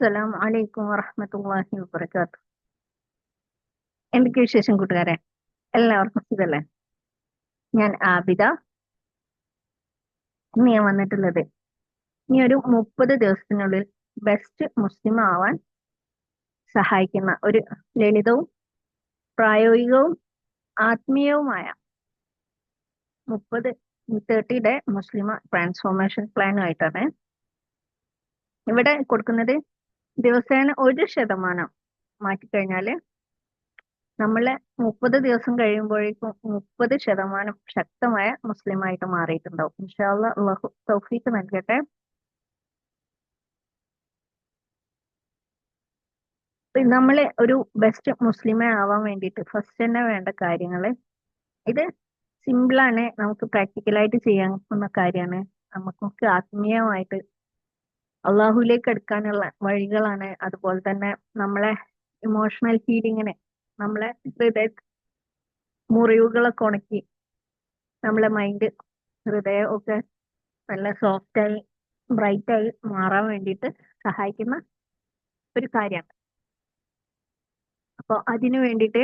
അസ്സലാമു അലൈക്കും വറഹ്മത്തുള്ളാഹി വബറകാതുഹു. എന്തൊക്കെ വിശേഷം കൂട്ടുകാരെ? എല്ലാവർക്കും സുഖല്ലേ? ഞാൻ ആബിദ. ഇന്ന് ഞാൻ വന്നിട്ടുള്ളത് ഇനി ഒരു 30 ദിവസത്തിനുള്ളിൽ ബെസ്റ്റ് മുസ്ലിം ആവാൻ സഹായിക്കുന്ന ഒരു ലളിതവും പ്രായോഗികവും ആത്മീയവുമായ 30 ഡേ മുസ്ലിം ട്രാൻസ്ഫോർമേഷൻ പ്ലാനുമായിട്ടാണ് ഇവിടെ കൊടുക്കുന്നത്. ദിവസേന 1% മാറ്റിക്കഴിഞ്ഞാൽ നമ്മളെ 30 ദിവസം കഴിയുമ്പോഴേക്കും 30% ശക്തമായ മുസ്ലിമായിട്ട് മാറിയിട്ടുണ്ടാവും. ഇൻഷാ അല്ലാ അള്ളാഹു തൗഫീഖ് നൽകട്ടെ. നമ്മൾ ഒരു ബെസ്റ്റ് മുസ്ലിമെ ആവാൻ വേണ്ടിയിട്ട് ഫസ്റ്റ് തന്നെ വേണ്ട കാര്യങ്ങൾ ഇത് സിമ്പിളാണ്, നമുക്ക് പ്രാക്ടിക്കലായിട്ട് ചെയ്യാവുന്ന കാര്യമാണ്. നമുക്ക് ആത്മീയമായിട്ട് അള്ളാഹുലേക്ക് എടുക്കാനുള്ള വഴികളാണ്. അതുപോലെ തന്നെ നമ്മളെ ഇമോഷണൽ ഹീലിങ്ങിന്, നമ്മളെ ഹൃദയ മുറിവുകളൊക്കെ ഉണക്കി നമ്മളെ മൈൻഡ് ഹൃദയം ഒക്കെ നല്ല സോഫ്റ്റായി ബ്രൈറ്റായി മാറാൻ വേണ്ടിയിട്ട് സഹായിക്കുന്ന ഒരു കാര്യമാണ്. അപ്പോൾ അതിനു വേണ്ടിയിട്ട്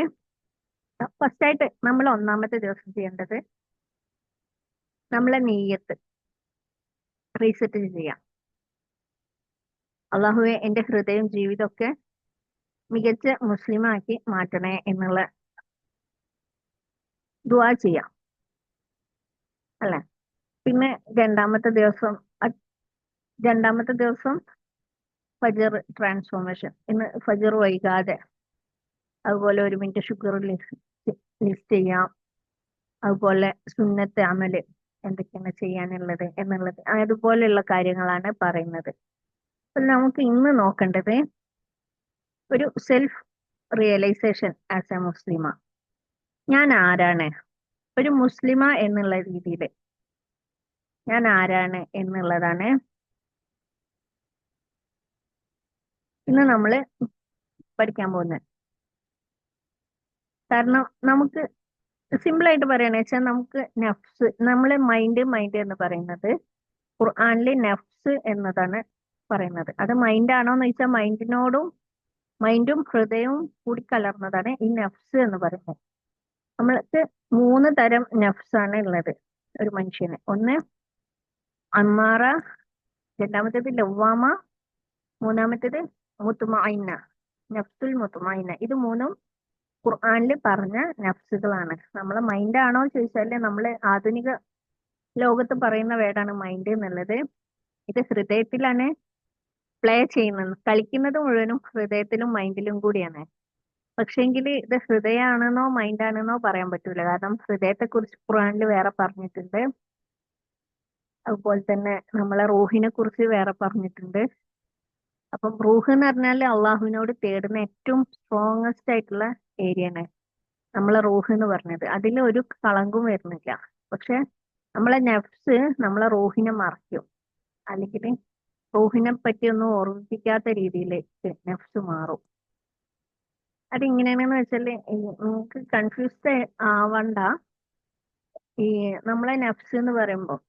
ഫസ്റ്റായിട്ട് നമ്മൾ ഒന്നാമത്തെ ദിവസം ചെയ്യേണ്ടത് നമ്മളെ നീയത്ത് റീസെറ്റ് ചെയ്യാം. അള്ളാഹുവെ എൻ്റെ ഹൃദയം ജീവിതമൊക്കെ മികച്ച മുസ്ലിമാക്കി മാറ്റണേ എന്നുള്ള ദുആ ചെയ്യാം അല്ലെ. പിന്നെ രണ്ടാമത്തെ ദിവസം ഫജർ ട്രാൻസ്ഫോർമേഷൻ. ഇന്ന് ഫജർ വൈകാതെ അതുപോലെ 1 മിനിറ്റ് ഷുഗർ ലിസ്റ്റ് ചെയ്യാം. അതുപോലെ സുന്നത്ത് അമല് എന്തൊക്കെയാണ് ചെയ്യാനുള്ളത് എന്നുള്ളത്, അതുപോലെയുള്ള കാര്യങ്ങളാണ് പറയുന്നത്. അപ്പൊ നമുക്ക് ഇന്ന് നോക്കേണ്ടത് ഒരു സെൽഫ് റിയലൈസേഷൻ ആസ് എ മുസ്ലിമ. ഞാൻ ആരാണ്? ഒരു മുസ്ലിമ എന്നുള്ള രീതിയിൽ ഞാൻ ആരാണ് എന്നുള്ളതാണ് ഇന്ന് നമ്മൾ പഠിക്കാൻ പോകുന്നത്. കാരണം നമുക്ക് സിമ്പിളായിട്ട് പറയുകയാണെന്ന് വെച്ചാൽ നമുക്ക് നഫ്സ്, നമ്മളെ മൈൻഡ് എന്ന് പറയുന്നത് ഖുർആനിൽ നഫ്സ് എന്നതാണ് പറയുന്നത്. അത് മൈൻഡാണോ എന്ന് ചോദിച്ചാൽ മൈൻഡും ഹൃദയവും കൂടി കലർന്നതാണ് ഈ നഫ്സ് എന്ന് പറയുന്നത്. നമ്മൾക്ക് 3 തരം നഫ്സാണ് ഉള്ളത് ഒരു മനുഷ്യന്. ഒന്ന് അമ്മാറ, രണ്ടാമത്തേത് ലവ്വാമ, മൂന്നാമത്തേത് മുത്തുമഇന്ന, നഫ്സുൽ മുത്തുമഇന്ന. ഇത് മൂന്നും ഖുർആനിൽ പറഞ്ഞ നഫ്സുകളാണ്. നമ്മളെ മൈൻഡാണോ ചോദിച്ചാൽ നമ്മൾ ആധുനിക ലോകത്ത് പറയുന്ന വേർഡാണ് മൈൻഡ് എന്നുള്ളത്. ഇത് ഹൃദയത്തിലാണ് പ്ലേ ചെയ്യുന്നത്. കളിക്കുന്നത് മുഴുവനും ഹൃദയത്തിലും മൈൻഡിലും കൂടിയാണ്. പക്ഷേങ്കിൽ ഇത് ഹൃദയമാണെന്നോ മൈൻഡാണെന്നോ പറയാൻ പറ്റൂല. കാരണം ഹൃദയത്തെ കുറിച്ച് ഖുർആനിൽ വേറെ പറഞ്ഞിട്ടുണ്ട്. അതുപോലെ തന്നെ നമ്മളെ റൂഹിനെ കുറിച്ച് വേറെ പറഞ്ഞിട്ടുണ്ട്. അപ്പം റൂഹ് എന്ന് പറഞ്ഞാൽ അള്ളാഹുവിനോട് തേടുന്ന ഏറ്റവും സ്ട്രോങ്ങസ്റ്റ് ആയിട്ടുള്ള ഏരിയയാണ് നമ്മളെ റൂഹ് എന്ന് പറഞ്ഞത്. അതിൽ ഒരു കളങ്കും വരുന്നില്ല. പക്ഷെ നമ്മളെ നഫ്സ് നമ്മളെ റൂഹിനെ മറയ്ക്കും, അല്ലെങ്കിൽ റൂഹിനെ പറ്റി ഒന്നും ഓർമ്മിപ്പിക്കാത്ത രീതിയിലേക്ക് നഫ്സ് മാറും. അതെങ്ങനെയാണെന്ന് വെച്ചാൽ നമുക്ക് കൺഫ്യൂസ്ഡ് ആവണ്ട. ഈ നമ്മളെ നഫ്സ് എന്ന് പറയുമ്പോൾ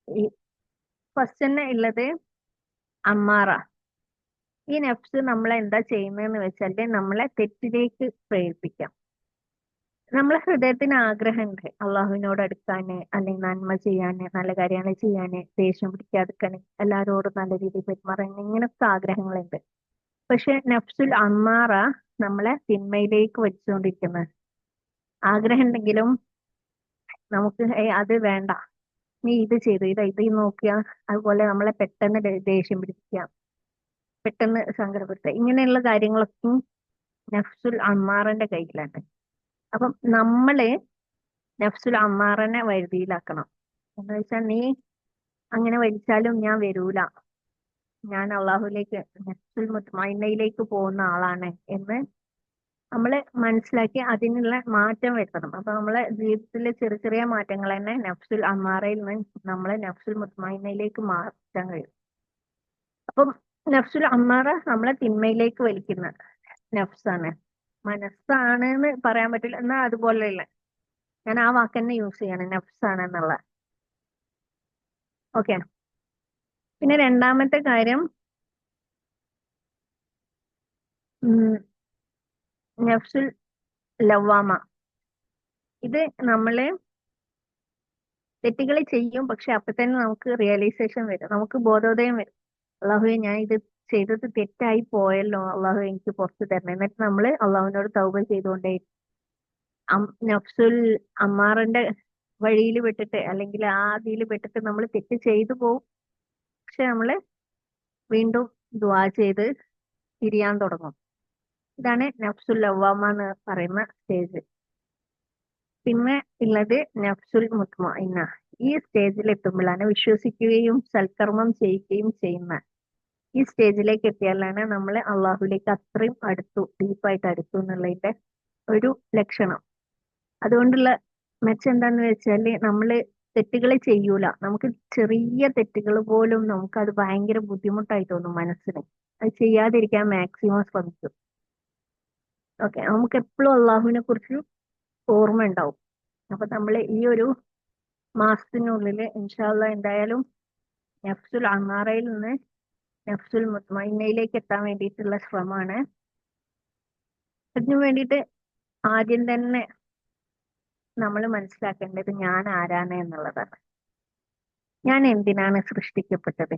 ഈ ഫസ്റ്റ് തന്നെ ഉള്ളത് അമ്മാറ. ഈ നഫ്സ് നമ്മളെ എന്താ ചെയ്യുന്നതെന്ന് വെച്ചാൽ നമ്മളെ തെറ്റിലേക്ക് പ്രേരിപ്പിക്കാം. നമ്മളെ ഹൃദയത്തിന് ആഗ്രഹമുണ്ട് അള്ളാഹുവിനോട് അടുക്കാന്, അല്ലെങ്കിൽ നന്മ ചെയ്യാന്, നല്ല കാര്യങ്ങൾ ചെയ്യാന്, ദേഷ്യം പിടിക്കാതിരിക്കാന്, എല്ലാവരോടും നല്ല രീതിയിൽ പെരുമാറാൻ, ഇങ്ങനൊക്കെ ആഗ്രഹങ്ങളുണ്ട്. പക്ഷെ നഫ്സുൽ അമ്മാറ നമ്മളെ തിന്മയിലേക്ക് വലിച്ചുകൊണ്ടിരിക്കുന്ന ആഗ്രഹം ഉണ്ടെങ്കിലും നമുക്ക് അത് വേണ്ട, നീ ഇത് ചെയ്തു, ഇത് നോക്കുക, അതുപോലെ നമ്മളെ പെട്ടെന്ന് ദേഷ്യം പിടിക്കുക, പെട്ടെന്ന് സങ്കടപ്പെടുത്തുക, ഇങ്ങനെയുള്ള കാര്യങ്ങളൊക്കെ നഫ്സുൽ അമ്മാറിന്റെ കയ്യിലാണ്. അപ്പം നമ്മള് നഫ്സുൽ അമ്മാറിനെ വരുതിയിലാക്കണം. എന്ന് വെച്ചാൽ നീ അങ്ങനെ വലിച്ചാലും ഞാൻ വരൂല, ഞാൻ അള്ളാഹുലേക്ക് നഫ്സുൽ മുത്മഇന്നയിലേക്ക് പോകുന്ന ആളാണ് എന്ന് നമ്മള് മനസ്സിലാക്കി അതിനുള്ള മാറ്റം വരുത്തണം. അപ്പൊ നമ്മളെ ജീവിതത്തിലെ ചെറിയ ചെറിയ മാറ്റങ്ങൾ തന്നെ നഫ്സുൽ അമ്മാറയിൽ നിന്ന് നമ്മളെ നഫ്സുൽ മുത്മഇന്നയിലേക്ക് മാറ്റാൻ കഴിയും. അപ്പം നഫ്സുൽ അമ്മാറ നമ്മളെ തിന്മയിലേക്ക് വലിക്കുന്ന നഫ്സാണ്. മനസ്സാണ് എന്ന് പറയാൻ പറ്റില്ല, എന്നാൽ അതുപോലെയുള്ള, ഞാൻ ആ വാക്ക് തന്നെ യൂസ് ചെയ്യാണ്, നഫ്സാണ് എന്നുള്ള. ഓക്കെ. പിന്നെ രണ്ടാമത്തെ കാര്യം ഉം, നഫ്സുൽ ലവാമ. ഇത് നമ്മള് തെറ്റുകൾ ചെയ്യും, പക്ഷെ അപ്പൊ തന്നെ നമുക്ക് റിയലൈസേഷൻ വരും, നമുക്ക് ബോധോദയം വരും. അള്ളാഹുവെ, ഞാൻ ഇത് ചെയ്തത് തെറ്റായി പോയല്ലോ, അള്ളാഹു എനിക്ക് പുറത്തു തരണം. എന്നിട്ട് നമ്മൾ അള്ളാഹുവിനോട് തൗബ ചെയ്തുകൊണ്ടേ നഫ്സുൽ അമ്മാറിന്റെ വഴിയിൽ പെട്ടിട്ട് അല്ലെങ്കിൽ ആ അതിൽ പെട്ടിട്ട് നമ്മൾ തെറ്റ് ചെയ്തു പോകും. പക്ഷെ നമ്മള് വീണ്ടും ദുആ ചെയ്ത് തിരിയാൻ തുടങ്ങും. ഇതാണ് നഫ്സുൽ ലവ്വാമ എന്ന് പറയുന്ന സ്റ്റേജ്. പിന്നെ ഉള്ളത് നഫ്സുൽ മുത്മഇന്ന. ഈ സ്റ്റേജിൽ എത്തുമ്പോഴാണ് വിശ്വസിക്കുകയും സൽക്കർമ്മം ചെയ്യുകയും ചെയ്യുന്ന ഈ സ്റ്റേജിലേക്ക് എത്തിയാലാണ് നമ്മൾ അള്ളാഹുലേക്ക് അത്രയും അടുത്തു, ഡീപ്പായിട്ട് അടുത്തു എന്നുള്ളതിന്റെ ഒരു ലക്ഷണം. അതുകൊണ്ടുള്ള മെച്ചം എന്താന്ന് വെച്ചാല് നമ്മള് തെറ്റുകൾ ചെയ്യൂല. നമുക്ക് ചെറിയ തെറ്റുകൾ പോലും നമുക്ക് അത് ഭയങ്കര ബുദ്ധിമുട്ടായി തോന്നും മനസ്സിന്. അത് ചെയ്യാതിരിക്കാൻ മാക്സിമം ശ്രമിക്കും. ഓക്കെ, നമുക്ക് എപ്പോഴും അള്ളാഹുവിനെ കുറിച്ച് ഓർമ്മ ഉണ്ടാവും. അപ്പൊ നമ്മൾ ഈ ഒരു മാസത്തിനുള്ളിൽ ഇൻഷാല്ല എന്തായാലും നഫ്സുൽ അമാറയിൽ നിന്ന് നഫ്സുൽ മുത്മഇന്നയിലേക്ക് എത്താൻ വേണ്ടിയിട്ടുള്ള ശ്രമമാണ്. അതിനു വേണ്ടിയിട്ട് ആദ്യം തന്നെ നമ്മൾ മനസ്സിലാക്കേണ്ടത് ഞാൻ ആരാണ് എന്നുള്ളതാണ്. ഞാൻ എന്തിനാണ് സൃഷ്ടിക്കപ്പെട്ടത്,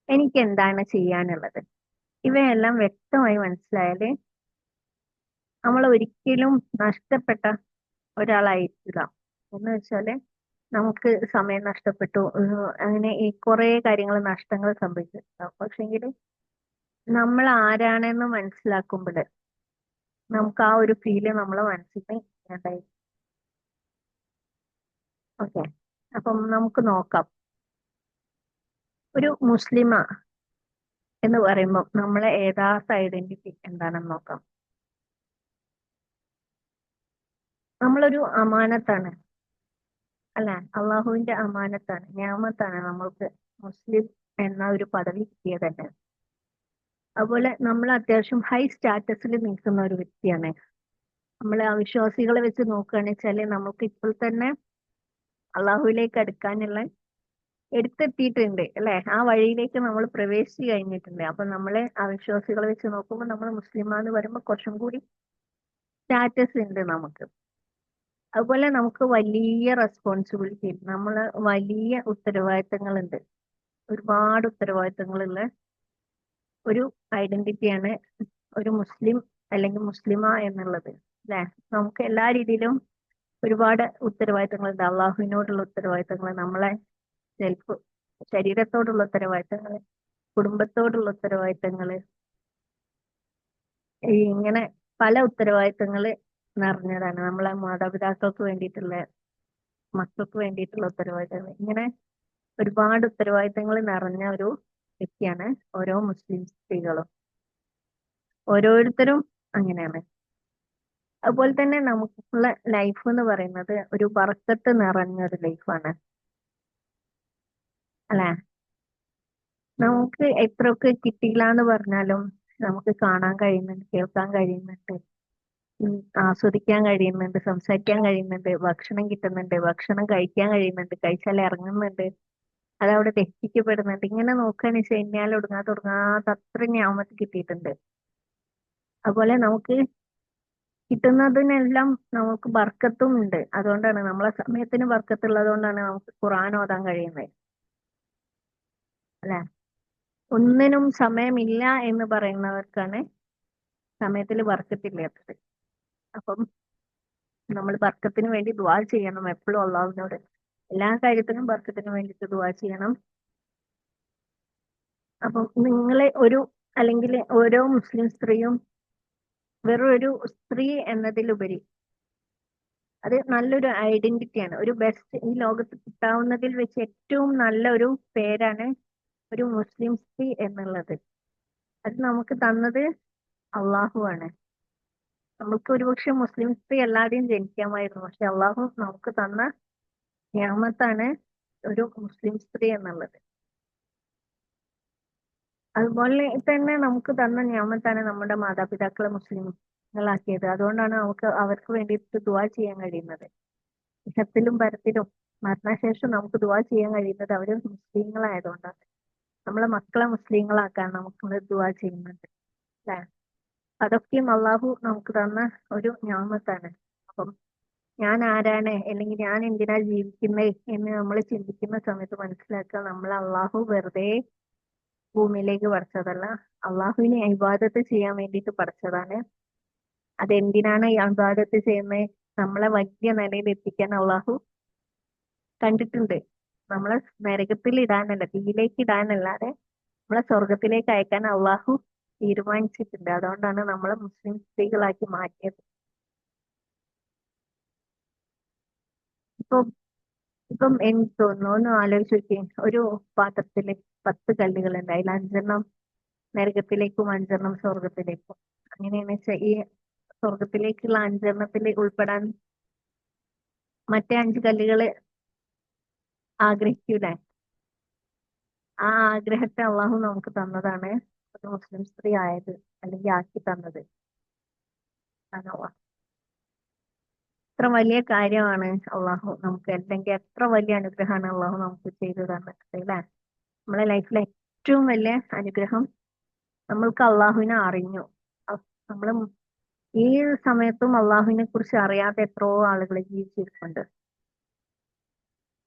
എനിക്ക് എന്താണ് ചെയ്യാനുള്ളത്, ഇവയെല്ലാം വ്യക്തമായി മനസ്സിലായാല് നമ്മൾ ഒരിക്കലും നഷ്ടപ്പെട്ട ഒരാളായിരിക്കില്ല. എന്ന് വെച്ചാല് നമുക്ക് സമയം നഷ്ടപ്പെട്ടു, അങ്ങനെ ഈ കുറെ കാര്യങ്ങൾ നഷ്ടങ്ങൾ സംഭവിച്ചിട്ടുണ്ടാവും. പക്ഷെങ്കിൽ നമ്മൾ ആരാണെന്ന് മനസ്സിലാക്കുമ്പോൾ നമുക്ക് ആ ഒരു ഫീല് നമ്മളെ മനസ്സിൽ ഉണ്ടായി. ഓക്കെ, അപ്പം നമുക്ക് നോക്കാം. ഒരു മുസ്ലിമ എന്ന് പറയുമ്പോൾ നമ്മളെ യഥാർത്ഥ ഐഡന്റിറ്റി എന്താണെന്ന് നോക്കാം. നമ്മളൊരു അമാനത്താണ്, അല്ലെ? അള്ളാഹുവിന്റെ അമാനത്താണ്, ഞാമത്താണ് നമ്മൾക്ക് മുസ്ലിം എന്ന ഒരു പദവി കിട്ടിയത് തന്നെ. അതുപോലെ നമ്മൾ അത്യാവശ്യം ഹൈ സ്റ്റാറ്റസിൽ നിൽക്കുന്ന ഒരു വ്യക്തിയാണ്. നമ്മളെ അവിശ്വാസികളെ വെച്ച് നോക്കുകയാണെന്ന് വെച്ചാല് നമുക്ക് ഇപ്പോൾ തന്നെ അള്ളാഹുവിലേക്ക് അടുക്കാനുള്ള എടുത്തെത്തിയിട്ടുണ്ട്, അല്ലെ? ആ വഴിയിലേക്ക് നമ്മൾ പ്രവേശിച്ചു കഴിഞ്ഞിട്ടുണ്ട്. അപ്പൊ നമ്മളെ അവിശ്വാസികളെ വെച്ച് നോക്കുമ്പോൾ നമ്മൾ മുസ്ലിമാന്ന് പറയുമ്പോൾ കുറച്ചും കൂടി സ്റ്റാറ്റസ് ഉണ്ട് നമുക്ക്. അതുപോലെ നമുക്ക് വലിയ റെസ്പോൺസിബിലിറ്റി, നമ്മൾ വലിയ ഉത്തരവാദിത്തങ്ങളുണ്ട്, ഒരുപാട് ഉത്തരവാദിത്തങ്ങളുള്ള ഒരു ഐഡന്റിറ്റിയാണ് ഒരു മുസ്ലിം അല്ലെങ്കിൽ മുസ്ലിമ എന്നുള്ളത്, അല്ലെ? നമുക്ക് എല്ലാ രീതിയിലും ഒരുപാട് ഉത്തരവാദിത്തങ്ങളുണ്ട്. അള്ളാഹുവിനോടുള്ള ഉത്തരവാദിത്തങ്ങൾ, നമ്മളെ സെൽഫ് ശരീരത്തോടുള്ള ഉത്തരവാദിത്തങ്ങൾ, കുടുംബത്തോടുള്ള ഉത്തരവാദിത്തങ്ങള്, ഇങ്ങനെ പല ഉത്തരവാദിത്തങ്ങൾ നിറഞ്ഞതാണ്. നമ്മളെ മാതാപിതാക്കൾക്ക് വേണ്ടിയിട്ടുള്ള, മക്കൾക്ക് വേണ്ടിയിട്ടുള്ള ഉത്തരവാദിത്തങ്ങൾ, ഇങ്ങനെ ഒരുപാട് ഉത്തരവാദിത്തങ്ങൾ നിറഞ്ഞ ഒരു വ്യക്തിയാണ് ഓരോ മുസ്ലിം സ്ത്രീകളും. ഓരോരുത്തരും അങ്ങനെയാണ്. അതുപോലെ തന്നെ നമുക്കുള്ള ലൈഫ് എന്ന് പറയുന്നത് ഒരു ബർക്കത്ത് നിറഞ്ഞ ഒരു ലൈഫാണ്, അല്ലെ? നമുക്ക് എത്രയൊക്കെ കിട്ടിയില്ല എന്ന് പറഞ്ഞാലും നമുക്ക് കാണാൻ കഴിയുന്നുണ്ട്, കേൾക്കാൻ കഴിയുന്നുണ്ട്, ഉം, ആസ്വദിക്കാൻ കഴിയുന്നുണ്ട്, സംസാരിക്കാൻ കഴിയുന്നുണ്ട്, ഭക്ഷണം കിട്ടുന്നുണ്ട്, ഭക്ഷണം കഴിക്കാൻ കഴിയുന്നുണ്ട്, കഴിച്ചാൽ ഇറങ്ങുന്നുണ്ട്, അതവിടെ ദഹിപ്പിക്കപ്പെടുന്നുണ്ട്. ഇങ്ങനെ നോക്കുകയാണെന്ന് വെച്ച് കഴിഞ്ഞാൽ ഒടുങ്ങാത്ത അത്ര ഞാമത്ത് കിട്ടിയിട്ടുണ്ട്. അതുപോലെ നമുക്ക് കിട്ടുന്നതിനെല്ലാം നമുക്ക് ബർക്കത്തും ഉണ്ട്. അതുകൊണ്ടാണ് നമ്മളെ സമയത്തിന് ബർക്കത്തുള്ളത് കൊണ്ടാണ് നമുക്ക് ഖുർആൻ ഓതാൻ കഴിയുന്നത്, അല്ലെ? ഒന്നിനും സമയമില്ല എന്ന് പറയുന്നവർക്കാണ് സമയത്തിൽ ബർക്കത്തില്ലാത്തത്. അപ്പം നമ്മൾ ബർക്കത്തിന് വേണ്ടി ദുആ ചെയ്യണം എപ്പോഴും അള്ളാഹുവിനോട്. എല്ലാ കാര്യത്തിനും ബർക്കത്തിന് വേണ്ടിയിട്ട് ദുആ ചെയ്യണം. അപ്പം നിങ്ങളെ ഒരു അല്ലെങ്കിൽ ഓരോ മുസ്ലിം സ്ത്രീയും വെറും ഒരു സ്ത്രീ എന്നതിലുപരി അത് നല്ലൊരു ഐഡന്റിറ്റിയാണ്, ഒരു ബെസ്റ്റ് ഈ ലോകത്ത് കിട്ടാവുന്നതിൽ വെച്ച് ഏറ്റവും നല്ല ഒരു പേരാണ് ഒരു മുസ്ലിം സ്ത്രീ എന്നുള്ളത്. അത് നമുക്ക് തന്നത് അള്ളാഹു ആണ്. നമുക്ക് ഒരുപക്ഷെ മുസ്ലിം സ്ത്രീ അല്ലാതെയും ജനിക്കാമായിരുന്നു, പക്ഷെ അള്ളാഹു നമുക്ക് തന്ന നിഅമത്താണ് ഒരു മുസ്ലിം സ്ത്രീ എന്നുള്ളത്. അതുപോലെ തന്നെ നമുക്ക് തന്ന നിഅമത്താണ് നമ്മുടെ മാതാപിതാക്കളെ മുസ്ലിങ്ങളാക്കിയത്. അതുകൊണ്ടാണ് നമുക്ക് അവർക്ക് വേണ്ടിയിട്ട് ദുആ ചെയ്യാൻ കഴിയുന്നത്. ഇഹത്തിലും പരത്തിലും മരണശേഷം നമുക്ക് ദുആ ചെയ്യാൻ കഴിയുന്നത് അവര് മുസ്ലിങ്ങളായതുകൊണ്ടാണ്. നമ്മളെ മക്കളെ മുസ്ലിങ്ങളാക്കാൻ നമുക്ക് ദുആ ചെയ്യുന്നുണ്ട്, അല്ലെ? അതൊക്കെയും അള്ളാഹു നമുക്ക് തന്ന ഒരു ഞാമത്താണ്. അപ്പം ഞാൻ ആരാണ്, അല്ലെങ്കിൽ ഞാൻ എന്തിനാ ജീവിക്കുന്നത് എന്ന് നമ്മൾ ചിന്തിക്കുന്ന സമയത്ത് മനസ്സിലാക്കുക, നമ്മൾ അള്ളാഹു വെറുതെ ഭൂമിയിലേക്ക് പഠിച്ചതല്ല, അള്ളാഹുവിനെ ഇബാദത്ത് ചെയ്യാൻ വേണ്ടിയിട്ട് പഠിച്ചതാണ്. അതെന്തിനാണ് ഈ ഇബാദത്ത് ചെയ്യുന്നത്? നമ്മളെ വലിയ നിലയിൽ എത്തിക്കാൻ അള്ളാഹു കണ്ടിട്ടുണ്ട്. നമ്മളെ നരകത്തിൽ ഇടാനല്ല, തീയിലേക്ക് ഇടാനല്ലാതെ നമ്മളെ സ്വർഗത്തിലേക്ക് അയക്കാൻ അള്ളാഹു തീരുമാനിച്ചിട്ടുണ്ട്. അതുകൊണ്ടാണ് നമ്മളെ മുസ്ലിം സ്ത്രീകളാക്കി മാറ്റിയത്. ഇപ്പൊ ഇപ്പം എനിക്ക് തോന്നുന്നു, ഒന്ന് ആലോചിച്ച് നോക്കിയേ, ഒരു പാത്രത്തില് 10 കല്ലുകളുണ്ട്, അതിൽ 5എണ്ണം നരകത്തിലേക്കും 5എണ്ണം സ്വർഗത്തിലേക്കും. അങ്ങനെയാണെന്ന് വെച്ചാൽ ഈ സ്വർഗത്തിലേക്കുള്ള 5എണ്ണത്തിൽ ഉൾപ്പെടാൻ മറ്റേ 5 കല്ലുകള് ആഗ്രഹിക്കൂലേ? ആ ആഗ്രഹത്തെ അള്ളാഹു നമുക്ക് തന്നതാണ് ഒരു മുസ്ലിം സ്ത്രീ ആയത്, അല്ലെങ്കിൽ ആക്കി തന്നത്. അതാണ് എത്ര വലിയ കാര്യമാണ് അള്ളാഹു നമുക്ക്, അല്ലെങ്കിൽ എത്ര വലിയ അനുഗ്രഹമാണ് അള്ളാഹു നമുക്ക് ചെയ്തു തന്നത് അല്ലേ? നമ്മളെ ലൈഫിലെ ഏറ്റവും വലിയ അനുഗ്രഹം നമ്മൾക്ക് അള്ളാഹുവിനെ അറിഞ്ഞു. നമ്മൾ ഈ സമയത്തും അള്ളാഹുവിനെ കുറിച്ച് അറിയാതെ എത്രയോ ആളുകൾ ജീവിച്ചിരിപ്പുണ്ട്.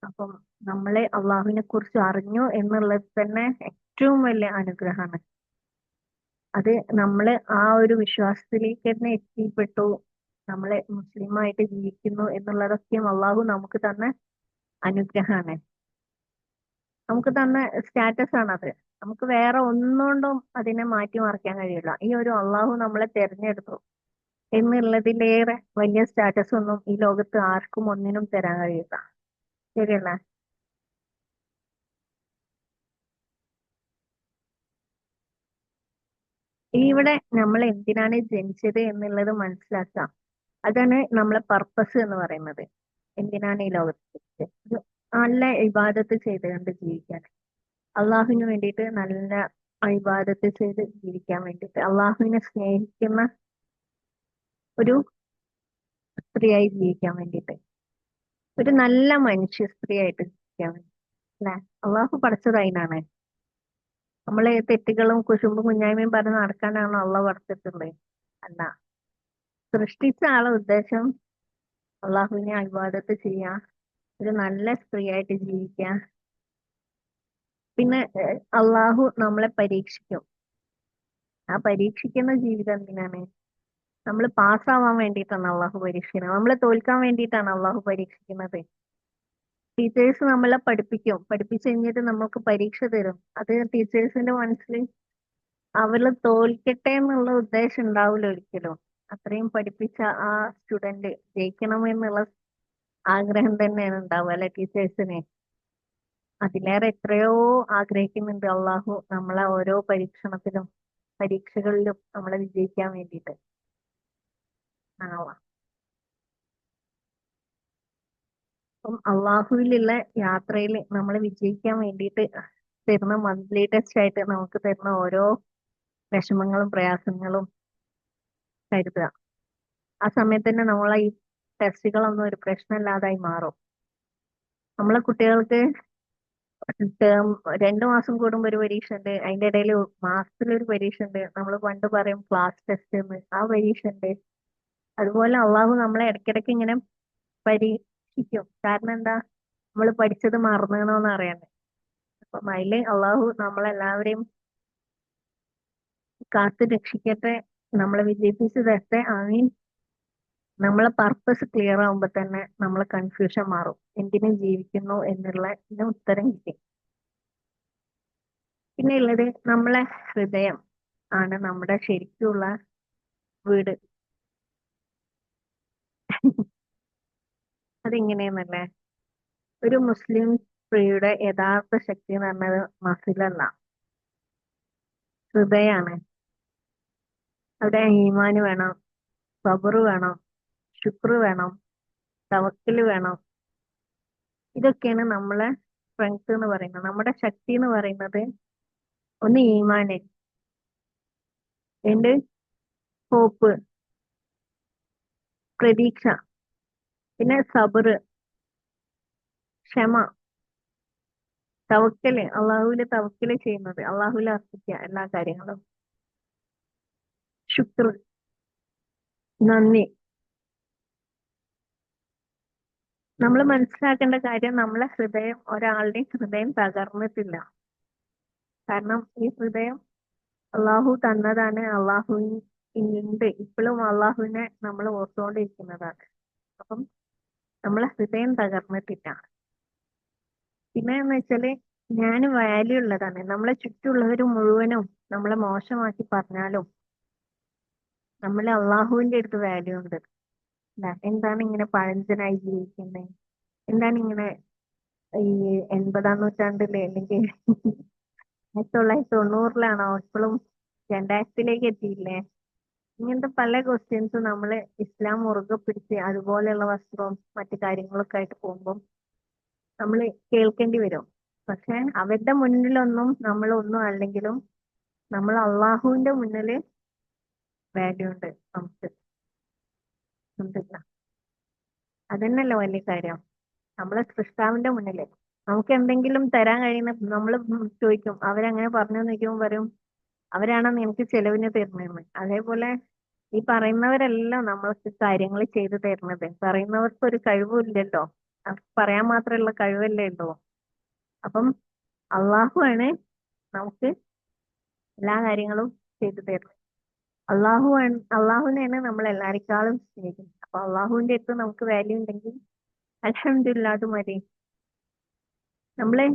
അപ്പം നമ്മളെ അള്ളാഹുവിനെ കുറിച്ച് അറിഞ്ഞു എന്നുള്ളത് തന്നെ ഏറ്റവും വലിയ അനുഗ്രഹമാണ്. അത് നമ്മള് ആ ഒരു വിശ്വാസത്തിലേക്ക് തന്നെ എത്തിപ്പെട്ടു, നമ്മളെ മുസ്ലിമായിട്ട് ജീവിക്കുന്നു എന്നുള്ളതൊക്കെയും അള്ളാഹു നമുക്ക് തന്ന അനുഗ്രഹമാണ്, നമുക്ക് തന്ന സ്റ്റാറ്റസ് ആണത്. നമുക്ക് വേറെ ഒന്നുകൊണ്ടും അതിനെ മാറ്റി മറിക്കാൻ കഴിയില്ല. ഈ ഒരു അള്ളാഹു നമ്മളെ തെരഞ്ഞെടുത്തു എന്നുള്ളതിലേറെ വലിയ സ്റ്റാറ്റസ് ഒന്നും ഈ ലോകത്ത് ആർക്കും ഒന്നിനും തരാൻ കഴിയില്ല. ശരിയല്ല? ഇവിടെ നമ്മൾ എന്തിനാണ് ജനിച്ചത് എന്നുള്ളത് മനസ്സിലാക്കാം. അതാണ് നമ്മളെ പർപ്പസ് എന്ന് പറയുന്നത്. എന്തിനാണ് ഈ ലോകത്ത് ജനിച്ചത്? ഒരു നല്ല ഇബാദത്ത് ചെയ്തുകൊണ്ട് ജീവിക്കാൻ, അള്ളാഹുവിന് വേണ്ടിയിട്ട് നല്ല ഇബാദത്ത് ചെയ്ത് ജീവിക്കാൻ വേണ്ടിയിട്ട്, അള്ളാഹുവിനെ സ്നേഹിക്കുന്ന ഒരു സ്ത്രീയായി ജീവിക്കാൻ വേണ്ടിയിട്ട്, ഒരു നല്ല മനുഷ്യ സ്ത്രീയായിട്ട് ജീവിക്കാൻ വേണ്ടി അല്ലെ? അള്ളാഹു പഠിച്ചത് അതിനാണ്. നമ്മളെ തെറ്റുകളും കുശുമ്പും കുഞ്ഞായ്മയും പറഞ്ഞ് നടക്കാനാണോ അള്ളാഹു പഠിച്ചിട്ടുള്ളത്? അല്ല. സൃഷ്ടിച്ച ആളെ ഉദ്ദേശം അള്ളാഹുവിനെ ഇബാദത്ത് ചെയ്യാൻ, ഒരു നല്ല സ്ത്രീയായിട്ട് ജീവിക്കാൻ. പിന്നെ അള്ളാഹു നമ്മളെ പരീക്ഷിക്കും. ആ പരീക്ഷിക്കുന്ന ജീവിതം എന്തിനാണ്? നമ്മൾ പാസ്സാവാൻ വേണ്ടിയിട്ടാണ് അള്ളാഹു പരീക്ഷിക്കുന്നത്. നമ്മളെ തോൽക്കാൻ വേണ്ടിയിട്ടാണ് അള്ളാഹു പരീക്ഷിക്കുന്നത്. ടീച്ചേഴ്സ് നമ്മളെ പഠിപ്പിക്കും, പഠിപ്പിച്ചു കഴിഞ്ഞിട്ട് നമുക്ക് പരീക്ഷ തരും. അത് ടീച്ചേഴ്സിന്റെ മനസ്സിൽ അവള് തോൽക്കട്ടെ എന്നുള്ള ഉദ്ദേശം ഉണ്ടാവില്ല ഒരിക്കലും. അത്രയും പഠിപ്പിച്ച ആ സ്റ്റുഡന്റ് ജയിക്കണം എന്നുള്ള ആഗ്രഹം തന്നെയാണ് ഉണ്ടാവുക അല്ലെ ടീച്ചേഴ്സിന്. അതിലേറെ എത്രയോ ആഗ്രഹിക്കുന്നുണ്ട് അള്ളാഹു നമ്മളെ ഓരോ പരീക്ഷകളിലും നമ്മളെ വിജയിക്കാൻ വേണ്ടിയിട്ട്. ആ അപ്പം അള്ളാഹുവിലുള്ള യാത്രയിൽ നമ്മൾ വിജയിക്കാൻ വേണ്ടിയിട്ട് തരുന്ന മന്ത്ലി ടെസ്റ്റ് ആയിട്ട് നമുക്ക് തരുന്ന ഓരോ വിഷമങ്ങളും പ്രയാസങ്ങളും കരുതുക. ആ സമയത്ത് തന്നെ നമ്മളെ ഈ ടെസ്റ്റുകളൊന്നും ഒരു പ്രശ്നമില്ലാതായി മാറും. നമ്മളെ കുട്ടികൾക്ക് ടേം 2 മാസം കൂടുമ്പോൾ ഒരു പരീക്ഷ ഉണ്ട്, അതിന്റെ ഇടയിൽ മാസത്തിലൊരു പരീക്ഷ ഉണ്ട്. നമ്മൾ പണ്ട് പറയും ക്ലാസ് ടെസ്റ്റ് എന്ന്, ആ പരീക്ഷ ഉണ്ട്. അതുപോലെ അള്ളാഹു നമ്മളെ ഇടയ്ക്കിടയ്ക്ക് ഇങ്ങനെ പരീക്ഷിക്കും. കാരണം എന്താ? നമ്മൾ പഠിച്ചത് മറന്നണോന്ന് അറിയാൻ. അപ്പം അതില് അള്ളാഹു നമ്മളെല്ലാവരെയും കാത്ത് രക്ഷിക്കട്ടെ, നമ്മളെ വിജയിപ്പിച്ച് തരട്ടെ. ആമീൻ. നമ്മളെ പർപ്പസ് ക്ലിയർ ആവുമ്പോ തന്നെ നമ്മളെ കൺഫ്യൂഷൻ മാറും, എന്തിനു ജീവിക്കുന്നു എന്നുള്ള ഉത്തരം കിട്ടി. പിന്നെ ഉള്ളത് നമ്മളെ ഹൃദയം ആണ് നമ്മുടെ ശരിക്കുള്ള വീട്. അതെങ്ങനെയെന്നല്ലേ? ഒരു മുസ്ലിം സ്ത്രീയുടെ യഥാർത്ഥ ശക്തി എന്ന് പറഞ്ഞത് മസിലല്ല, ഹൃദയാണ്. അവിടെ ഈമാന് വേണം, സബറ് വേണം, ശുക്ര് വേണം, തവക്കല് വേണം. ഇതൊക്കെയാണ് നമ്മളെ സ്ട്രെങ്ത് എന്ന് പറയുന്നത്. നമ്മുടെ ശക്തി എന്ന് പറയുന്നത് ഒന്ന് ഈമാന്, രണ്ട് ഹോപ്പ്, പ്രതീക്ഷ, പിന്നെ സബറ്, ക്ഷമ, തവക്കല്, അള്ളാഹുവില് തവക്കല് ചെയ്യുന്നത്, അള്ളാഹുവിൽ അർപ്പിക്കുക എല്ലാ കാര്യങ്ങളും. ശുക്ർ, നന്ദി. നമ്മൾ മനസ്സിലാക്കേണ്ട കാര്യം, നമ്മളെ ഹൃദയം, ഒരാളുടെയും ഹൃദയം തകർന്നിട്ടില്ല. കാരണം ഈ ഹൃദയം അള്ളാഹു തന്നതാണ്. അള്ളാഹു ഉണ്ട്, ഇപ്പോഴും അള്ളാഹുവിനെ നമ്മൾ ഓർത്തുകൊണ്ടിരിക്കുന്നതാണ്. അപ്പം നമ്മളെ ഹൃദയം തകർന്നിട്ടില്ല. പിന്നെ എന്ന് വെച്ചാല് ഞാൻ വാല്യൂ ഉള്ളതാണ്. നമ്മളെ ചുറ്റുമുള്ളവർ മുഴുവനും നമ്മളെ മോശമാക്കി പറഞ്ഞാലും നമ്മളെ അള്ളാഹുവിന്റെ അടുത്ത് വാല്യൂ ഉണ്ട്. എന്താണ് ഇങ്ങനെ പഴഞ്ചനായി ജീവിക്കുന്നത്, എന്താണ് ഇങ്ങനെ ഈ 80-ാം നൂറ്റാണ്ടില് അല്ലെങ്കിൽ 1990-ലാണോ ഇപ്പോഴും 2000-ലേക്ക് എത്തിയില്ലേ? ഇങ്ങനത്തെ പല ക്വസ്റ്റ്യൻസും നമ്മൾ ഇസ്ലാം മുറുകെ പിടിച്ച് അതുപോലെയുള്ള വസ്ത്രവും മറ്റു കാര്യങ്ങളൊക്കെ ആയിട്ട് പോകുമ്പോൾ നമ്മൾ കേൾക്കേണ്ടി വരും. പക്ഷെ അവരുടെ മുന്നിലൊന്നും നമ്മൾ ഒന്നും അല്ലെങ്കിലും നമ്മൾ അള്ളാഹുവിന്റെ മുന്നിൽ വാല്യൂ ഉണ്ട് നമുക്ക്. ഉണ്ടല്ല, അതന്നെയല്ലോ വലിയ കാര്യം. നമ്മളെ സൃഷ്ടാവിന്റെ മുന്നിൽ നമുക്ക് എന്തെങ്കിലും തരാൻ കഴിയുന്ന, നമ്മൾ ചോദിക്കും അവരങ്ങനെ പറഞ്ഞു നിൽക്കുമ്പോൾ പറയും അവരാണോ നിനക്ക് ചെലവിന് തരുന്നതെന്ന്. അതേപോലെ ഈ പറയുന്നവരെല്ലാം നമ്മൾക്ക് കാര്യങ്ങൾ ചെയ്തു തരുന്നത്. പറയുന്നവർക്ക് ഒരു കഴിവും ഇല്ലല്ലോ, പറയാൻ മാത്രമുള്ള കഴിവല്ലേ ഉള്ളൂ. അപ്പം അള്ളാഹു ആണ് നമുക്ക് എല്ലാ കാര്യങ്ങളും ചെയ്തു തരുന്നത്. അള്ളാഹുവിനെയാണ് നമ്മൾ എല്ലാരെക്കാളും സ്നേഹിക്കുന്നത്. അപ്പൊ അള്ളാഹുവിന്റെ അടുത്ത് നമുക്ക് വാല്യൂ ഉണ്ടെങ്കിൽ അൽഹംദുലില്ലാ, അത് മതി. നമ്മളെ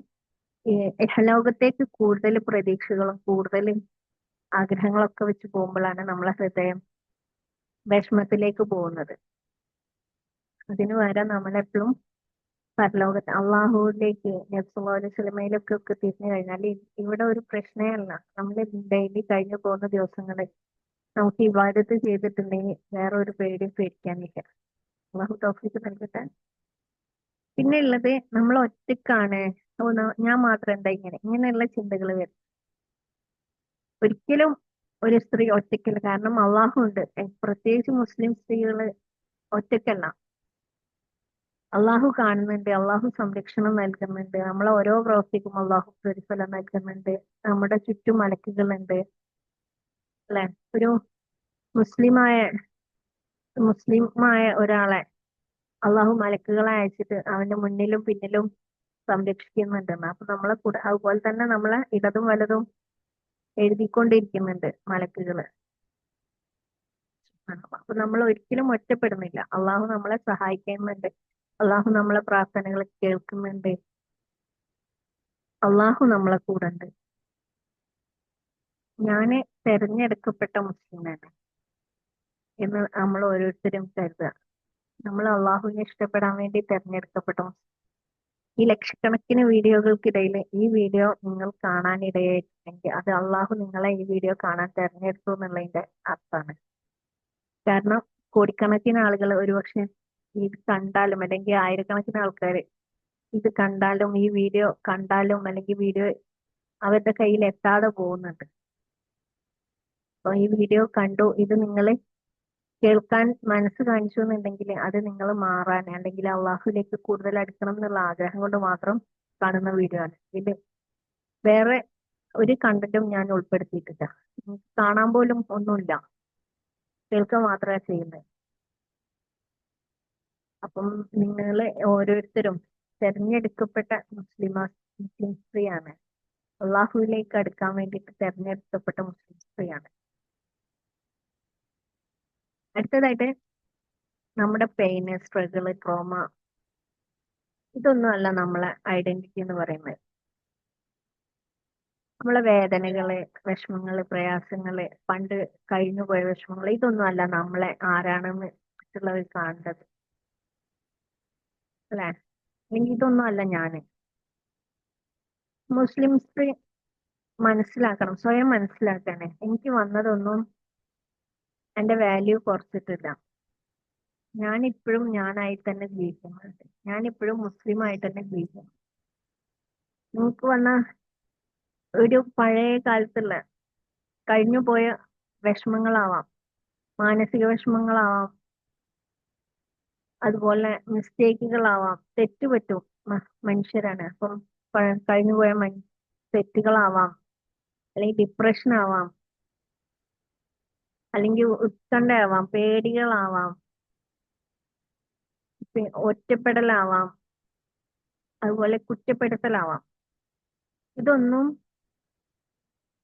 ലോകത്തേക്ക് കൂടുതൽ പ്രതീക്ഷകളും കൂടുതൽ ആഗ്രഹങ്ങളൊക്കെ വെച്ച് പോകുമ്പോഴാണ് നമ്മളെ ഹൃദയം വിഷമത്തിലേക്ക് പോകുന്നത്. അതിനു പകരം നമ്മളെപ്പോഴും പരലോകത്ത് അള്ളാഹുവിലേക്ക്, നബി സല്ലല്ലാഹു അലൈഹി വസല്ലമയിലൊക്കെ ഒക്കെ തിരിഞ്ഞു കഴിഞ്ഞാൽ ഇവിടെ ഒരു പ്രശ്നമല്ല. നമ്മൾ ഡെയിലി കഴിഞ്ഞു പോകുന്ന ദിവസങ്ങളിൽ നമുക്ക് ഇബാദത്ത് ചെയ്തിട്ടുണ്ടെങ്കിൽ വേറെ ഒരു പേടിയും പേടിക്കാനില്ല. അള്ളാഹു തൗഫീഖ് നൽകട്ടെ. പിന്നെ ഉള്ളത്, നമ്മൾ ഒറ്റക്കാണ്, ഞാൻ മാത്രം എന്താ ഇങ്ങനെയുള്ള ചിന്തകൾ വരും. ഒരിക്കലും ഒരു സ്ത്രീ ഒറ്റയ്ക്കല്ല. കാരണം അള്ളാഹു ഉണ്ട്. പ്രത്യേകിച്ച് മുസ്ലിം സ്ത്രീകൾ ഒറ്റയ്ക്കല്ല. അള്ളാഹു കാണുന്നുണ്ട്, അള്ളാഹു സംരക്ഷണം നൽകുന്നുണ്ട്. നമ്മളെ ഓരോ പ്രവൃത്തിക്കും അള്ളാഹു പ്രതിഫലം നൽകുന്നുണ്ട്. നമ്മുടെ ചുറ്റും മലക്കുകളുണ്ട്, അല്ലെ? ഒരു മുസ്ലിമായ മുസ്ലിമായ ഒരാളെ അള്ളാഹു മലക്കുകളെ അയച്ചിട്ട് അവന്റെ മുന്നിലും പിന്നിലും സംരക്ഷിക്കുന്നുണ്ടെന്ന്. അപ്പൊ നമ്മളെ കൂടെ അതുപോലെ തന്നെ നമ്മളെ ഇടതും വലതും എഴുതിക്കൊണ്ടിരിക്കുന്നുണ്ട് മലക്കുകള്. അപ്പൊ നമ്മൾ ഒരിക്കലും ഒറ്റപ്പെടുന്നില്ല. അള്ളാഹു നമ്മളെ സഹായിക്കുന്നുണ്ട്. അള്ളാഹു നമ്മളെ പ്രാർത്ഥനകൾ കേൾക്കുന്നുണ്ട്. അള്ളാഹു നമ്മളെ കൂടെ ഉണ്ട്. ഞാന് തെരഞ്ഞെടുക്കപ്പെട്ട മുസ്ലിമാണ് എന്ന് നമ്മൾ ഓരോരുത്തരും കരുതുക. നമ്മൾ അള്ളാഹുവിനെ ഇഷ്ടപ്പെടാൻ വേണ്ടി തെരഞ്ഞെടുക്കപ്പെട്ട മുസ്ലിം. ഈ ലക്ഷക്കണക്കിന് വീഡിയോകൾക്കിടയിൽ ഈ വീഡിയോ നിങ്ങൾ കാണാനിടയായിട്ടുണ്ടെങ്കിൽ അത് അള്ളാഹു നിങ്ങളെ ഈ വീഡിയോ കാണാൻ തെരഞ്ഞെടുത്തു എന്നുള്ളതിന്റെ അർത്ഥമാണ്. കാരണം കോടിക്കണക്കിന് ആളുകൾ ഒരുപക്ഷെ ഇത് കണ്ടാലും, അല്ലെങ്കിൽ ആയിരക്കണക്കിന് ആൾക്കാർ ഇത് കണ്ടാലും, ഈ വീഡിയോ കണ്ടാലും, അല്ലെങ്കിൽ വീഡിയോ അവരുടെ കയ്യിൽ എത്താതെ പോകുന്നുണ്ട്. അപ്പൊ ഈ വീഡിയോ കണ്ടു, ഇത് നിങ്ങൾ കേൾക്കാൻ മനസ്സ് കാണിച്ചു എന്നുണ്ടെങ്കിൽ അത് നിങ്ങൾ മാറാൻ, അല്ലെങ്കിൽ അള്ളാഹുലേക്ക് കൂടുതൽ അടുക്കണം എന്നുള്ള ആഗ്രഹം കൊണ്ട് മാത്രം കാണുന്ന വീഡിയോ ആണ്. ഇത് വേറെ ഒരു കണ്ടന്റും ഞാൻ ഉൾപ്പെടുത്തിയിട്ടില്ല. കാണാൻ പോലും ഒന്നുമില്ല, കേൾക്കുക മാത്രമേ ചെയ്യുന്നത്. അപ്പം നിങ്ങൾ ഓരോരുത്തരും തെരഞ്ഞെടുക്കപ്പെട്ട മുസ്ലിം സ്ത്രീയാണ്. അള്ളാഹുവിലേക്ക് അടുക്കാൻ വേണ്ടിയിട്ട് തെരഞ്ഞെടുക്കപ്പെട്ട മുസ്ലിം സ്ത്രീയാണ്. അടുത്തതായിട്ട് നമ്മുടെ പെയിന്, സ്ട്രഗിള്, ട്രോമ, ഇതൊന്നും അല്ല നമ്മളെ ഐഡന്റിറ്റി എന്ന് പറയുന്നത്. നമ്മളെ വേദനകള്, വിഷമങ്ങള്, പ്രയാസങ്ങള്, പണ്ട് കഴിഞ്ഞുപോയ വിഷമങ്ങൾ, ഇതൊന്നും അല്ല നമ്മളെ ആരാണെന്ന് മറ്റുള്ളവർ കാണേണ്ടത്, അല്ലെ? അല്ലെങ്കിൽ ഇതൊന്നും അല്ല ഞാന്. മുസ്ലിം സ്ത്രീ മനസ്സിലാക്കണം, സ്വയം മനസ്സിലാക്കണേ, എനിക്ക് വന്നതൊന്നും എന്റെ വാല്യൂ കുറച്ചിട്ടില്ല. ഞാൻ ഇപ്പോഴും ഞാനായി തന്നെ ജീവിക്കുന്നുണ്ട്. ഞാൻ ഇപ്പോഴും മുസ്ലിം ആയിട്ട് തന്നെ ജീവിക്കുന്നു. നിങ്ങൾക്ക് വന്ന ഒരു പഴയ കാലത്തുള്ള കഴിഞ്ഞു പോയ വിഷമങ്ങളാവാം, മാനസിക വിഷമങ്ങളാവാം, അതുപോലെ മിസ്റ്റേക്കുകളാവാം. തെറ്റുപറ്റും, മനുഷ്യരാണ്. അപ്പം കഴിഞ്ഞുപോയ തെറ്റുകളാവാം, അല്ലെങ്കിൽ ഡിപ്രഷൻ ആവാം, അല്ലെങ്കിൽ ഉത്കണ്ഠയാവാം, പേടികളാവാം, ഒറ്റപ്പെടലാവാം, അതുപോലെ കുറ്റപ്പെടുത്തലാവാം. ഇതൊന്നും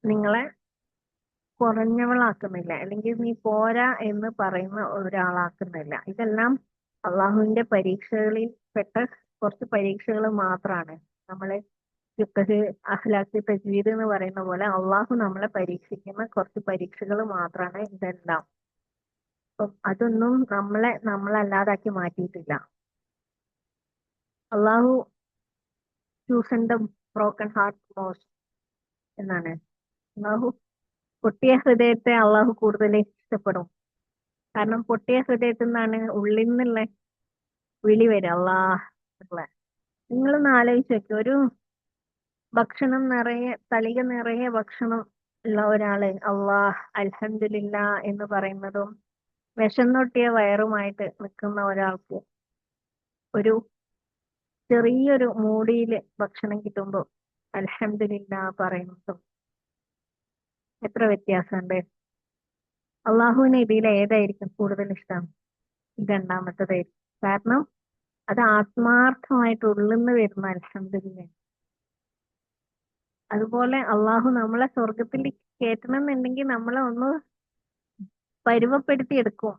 നിങ്ങളെ കുറഞ്ഞവളാക്കുന്നില്ല, അല്ലെങ്കിൽ നീ പോരാ എന്ന് പറയുന്ന ഒരാളാക്കുന്നില്ല. ഇതെല്ലാം അള്ളാഹുവിന്റെ പരീക്ഷകളിൽ പെട്ട കുറച്ച് പരീക്ഷകൾ മാത്രമാണ്. നമ്മളെ ഫിഖ്ഹ്, അഖ്ലാഖ്, തജ്വീദ് എന്ന് പറയുന്ന പോലെ അള്ളാഹു നമ്മളെ പരീക്ഷിക്കുന്ന കുറച്ച് പരീക്ഷകൾ മാത്രമാണ് ഇതെല്ലാം. അപ്പം അതൊന്നും നമ്മളല്ലാതാക്കി മാറ്റിയിട്ടില്ല. അള്ളാഹു chosen the broken heart most എന്നാണ്. അള്ളാഹു പൊട്ടിയ ഹൃദയത്തെ അള്ളാഹു കൂടുതൽ ഇഷ്ടപ്പെടും. കാരണം പൊട്ടിയ ഹൃദയത്തിൽ നിന്നാണ് ഉള്ളിൽ നിന്നുള്ള വിളി വരിക, അള്ളാഹ് എന്നുള്ള. നിങ്ങളൊന്ന് ആലോചിച്ച് നോക്കി, ഒരു ഭക്ഷണം നിറയെ, തളിക നിറയെ ഭക്ഷണം ഉള്ള ഒരാള് അള്ളാഹ് അൽഹംദുലില്ലാ എന്ന് പറയുന്നതും വിശന്നൊട്ടിയ വയറുമായിട്ട് നിൽക്കുന്ന ഒരാൾക്ക് ഒരു ചെറിയൊരു മൂടിയില് ഭക്ഷണം കിട്ടുമ്പോൾ അൽഹംദുലില്ലാ പറയുന്നതും എത്ര വ്യത്യാസമുണ്ട്. അള്ളാഹുവിന് ഇതിൽ ഏതായിരിക്കും കൂടുതൽ ഇഷ്ടം? രണ്ടാമത്തതായിരിക്കും. കാരണം അത് ആത്മാർത്ഥമായിട്ട് ഉള്ളിന്ന് വരുന്ന അൽഹംദുലില്ലാ. അതുപോലെ അള്ളാഹു നമ്മളെ സ്വർഗത്തിൽ കയറ്റണം എന്നുണ്ടെങ്കിൽ നമ്മളെ ഒന്ന് പരുവപ്പെടുത്തി എടുക്കും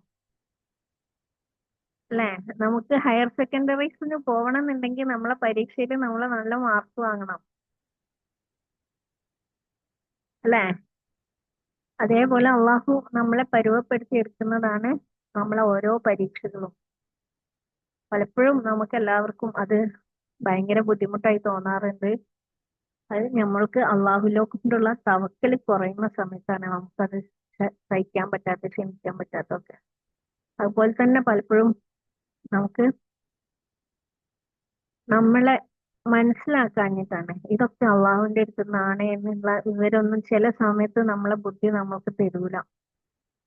അല്ലെ? നമുക്ക് ഹയർ സെക്കൻഡറീസിന് പോകണം എന്നുണ്ടെങ്കിൽ നമ്മളെ പരീക്ഷയിൽ നമ്മൾ നല്ല മാർക്ക് വാങ്ങണം അല്ലെ? അതേപോലെ അള്ളാഹു നമ്മളെ പരുവപ്പെടുത്തി എടുക്കുന്നതാണ് നമ്മളെ ഓരോ പരീക്ഷകളും. പലപ്പോഴും നമുക്ക് എല്ലാവർക്കും അത് ഭയങ്കര ബുദ്ധിമുട്ടായി തോന്നാറുണ്ട്. അത് നമ്മൾക്ക് അള്ളാഹുലോ കൊണ്ടുള്ള തവക്കൽ കുറയുന്ന സമയത്താണ് നമുക്കത് സഹിക്കാൻ പറ്റാത്ത, ക്ഷമിക്കാൻ പറ്റാത്തൊക്കെ. അതുപോലെ തന്നെ പലപ്പോഴും നമുക്ക് നമ്മളെ മനസ്സിലാക്കാഞ്ഞിട്ടാണ്. ഇതൊക്കെ അള്ളാഹുവിന്റെ അടുത്ത് നിന്നാണ് എന്നുള്ള വിവരമൊന്നും ചില സമയത്ത് നമ്മളെ ബുദ്ധി നമുക്ക് തരൂല.